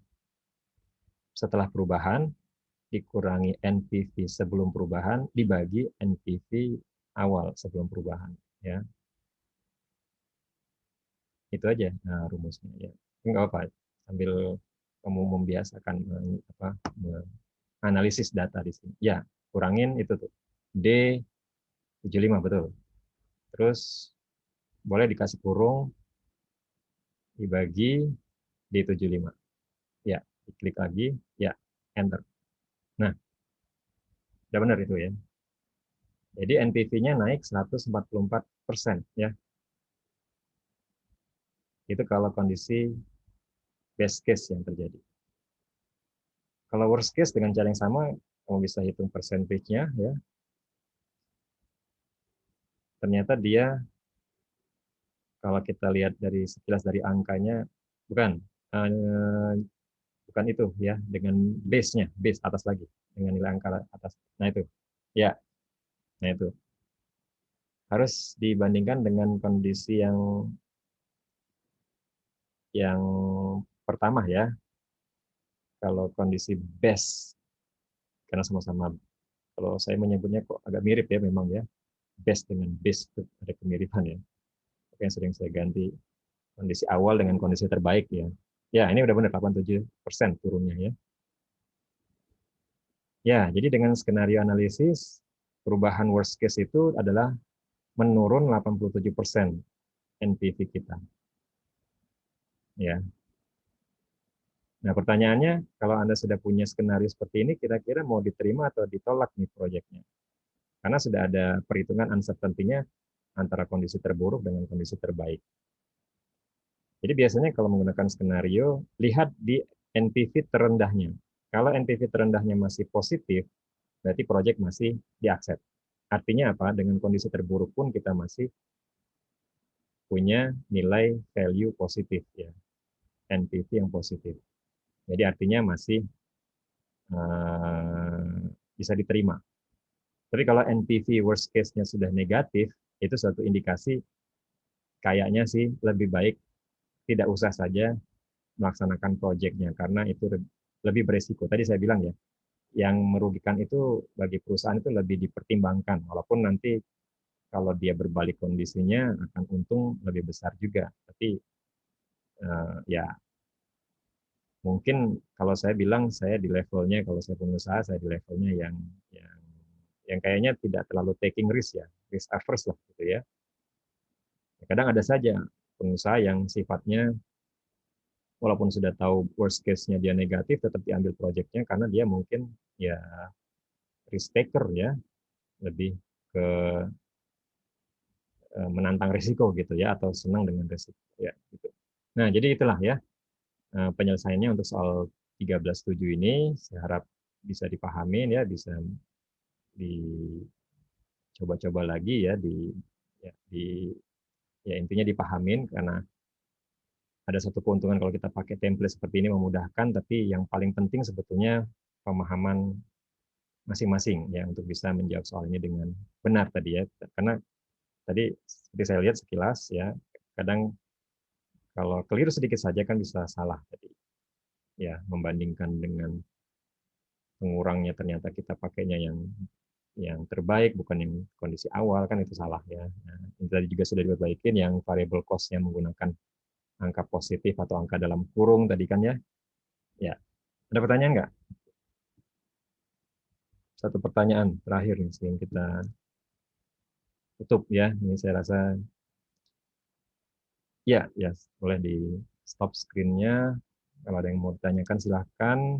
setelah perubahan dikurangi NPV sebelum perubahan dibagi NPV awal sebelum perubahan, ya. Itu aja rumusnya, ya. Enggak apa, sambil kamu membiasakan analisis data di sini. Ya, kurangin itu tuh. D75 betul. Terus boleh dikasih kurung dibagi D75. Ya, diklik lagi, ya, enter. Nah, udah benar itu ya. Jadi NPV-nya naik 144%, ya. Itu kalau kondisi best case yang terjadi. Kalau worst case dengan cara yang sama, kamu bisa hitung percentage-nya, ya. Ternyata dia, kalau kita lihat dari sekilas dari angkanya, bukan bukan itu, ya, dengan base-nya, base atas lagi, dengan nilai angka atas. Nah itu, ya, nah itu harus dibandingkan dengan kondisi yang pertama, ya. Kalau kondisi best, karena sama-sama, kalau saya menyebutnya kok agak mirip ya memang, ya. Best dengan base itu ada kemiripan, ya. Yang sering saya ganti kondisi awal dengan kondisi terbaik, ya. Ya, ini udah benar 87% turunnya, ya. Ya, jadi dengan skenario analisis perubahan worst case itu adalah menurun 87% NPV kita. Ya. Nah, pertanyaannya, kalau Anda sudah punya skenario seperti ini, kira-kira mau diterima atau ditolak nih proyeknya? Karena sudah ada perhitungan uncertainty-nya antara kondisi terburuk dengan kondisi terbaik. Jadi biasanya kalau menggunakan skenario, lihat di NPV terendahnya. Kalau NPV terendahnya masih positif, berarti proyek masih di-accept. Artinya apa? Dengan kondisi terburuk pun kita masih punya nilai value positif, ya, NPV yang positif. Jadi artinya masih bisa diterima. Tapi kalau NPV worst case-nya sudah negatif, itu suatu indikasi kayaknya sih lebih baik tidak usah saja melaksanakan proyeknya karena itu lebih beresiko. Tadi saya bilang ya, yang merugikan itu bagi perusahaan itu lebih dipertimbangkan, walaupun nanti kalau dia berbalik kondisinya akan untung lebih besar juga. Tapi ya mungkin kalau saya bilang saya di levelnya, kalau saya pengusaha saya di levelnya yang kayaknya tidak terlalu taking risk ya, risk averse lah gitu ya. Kadang ada saja pengusaha yang sifatnya walaupun sudah tahu worst case-nya dia negatif tetap diambil proyeknya karena dia mungkin ya risk taker ya, lebih ke menantang risiko gitu ya atau senang dengan risiko ya gitu. Nah, jadi itulah ya penyelesaiannya untuk soal 13.7 ini saya harap bisa dipahami ya, bisa dicoba-coba lagi ya ya intinya dipahamin karena ada satu keuntungan kalau kita pakai template seperti ini memudahkan, tapi yang paling penting sebetulnya pemahaman masing-masing ya untuk bisa menjawab soal ini dengan benar tadi ya. Karena tadi seperti saya lihat sekilas ya, kadang kalau keliru sedikit saja kan bisa salah tadi. Ya, membandingkan dengan pengurangnya ternyata kita pakainya yang terbaik bukan yang kondisi awal kan itu salah ya. Nah, ini tadi juga sudah diperbaikin yang variable cost-nya menggunakan angka positif atau angka dalam kurung tadi kan ya. Ya, ada pertanyaan nggak? Satu pertanyaan terakhir nih sebelum kita tutup ya. Ini saya rasa ya, boleh di stop screen-nya. Kalau ada yang mau ditanyakan silahkan.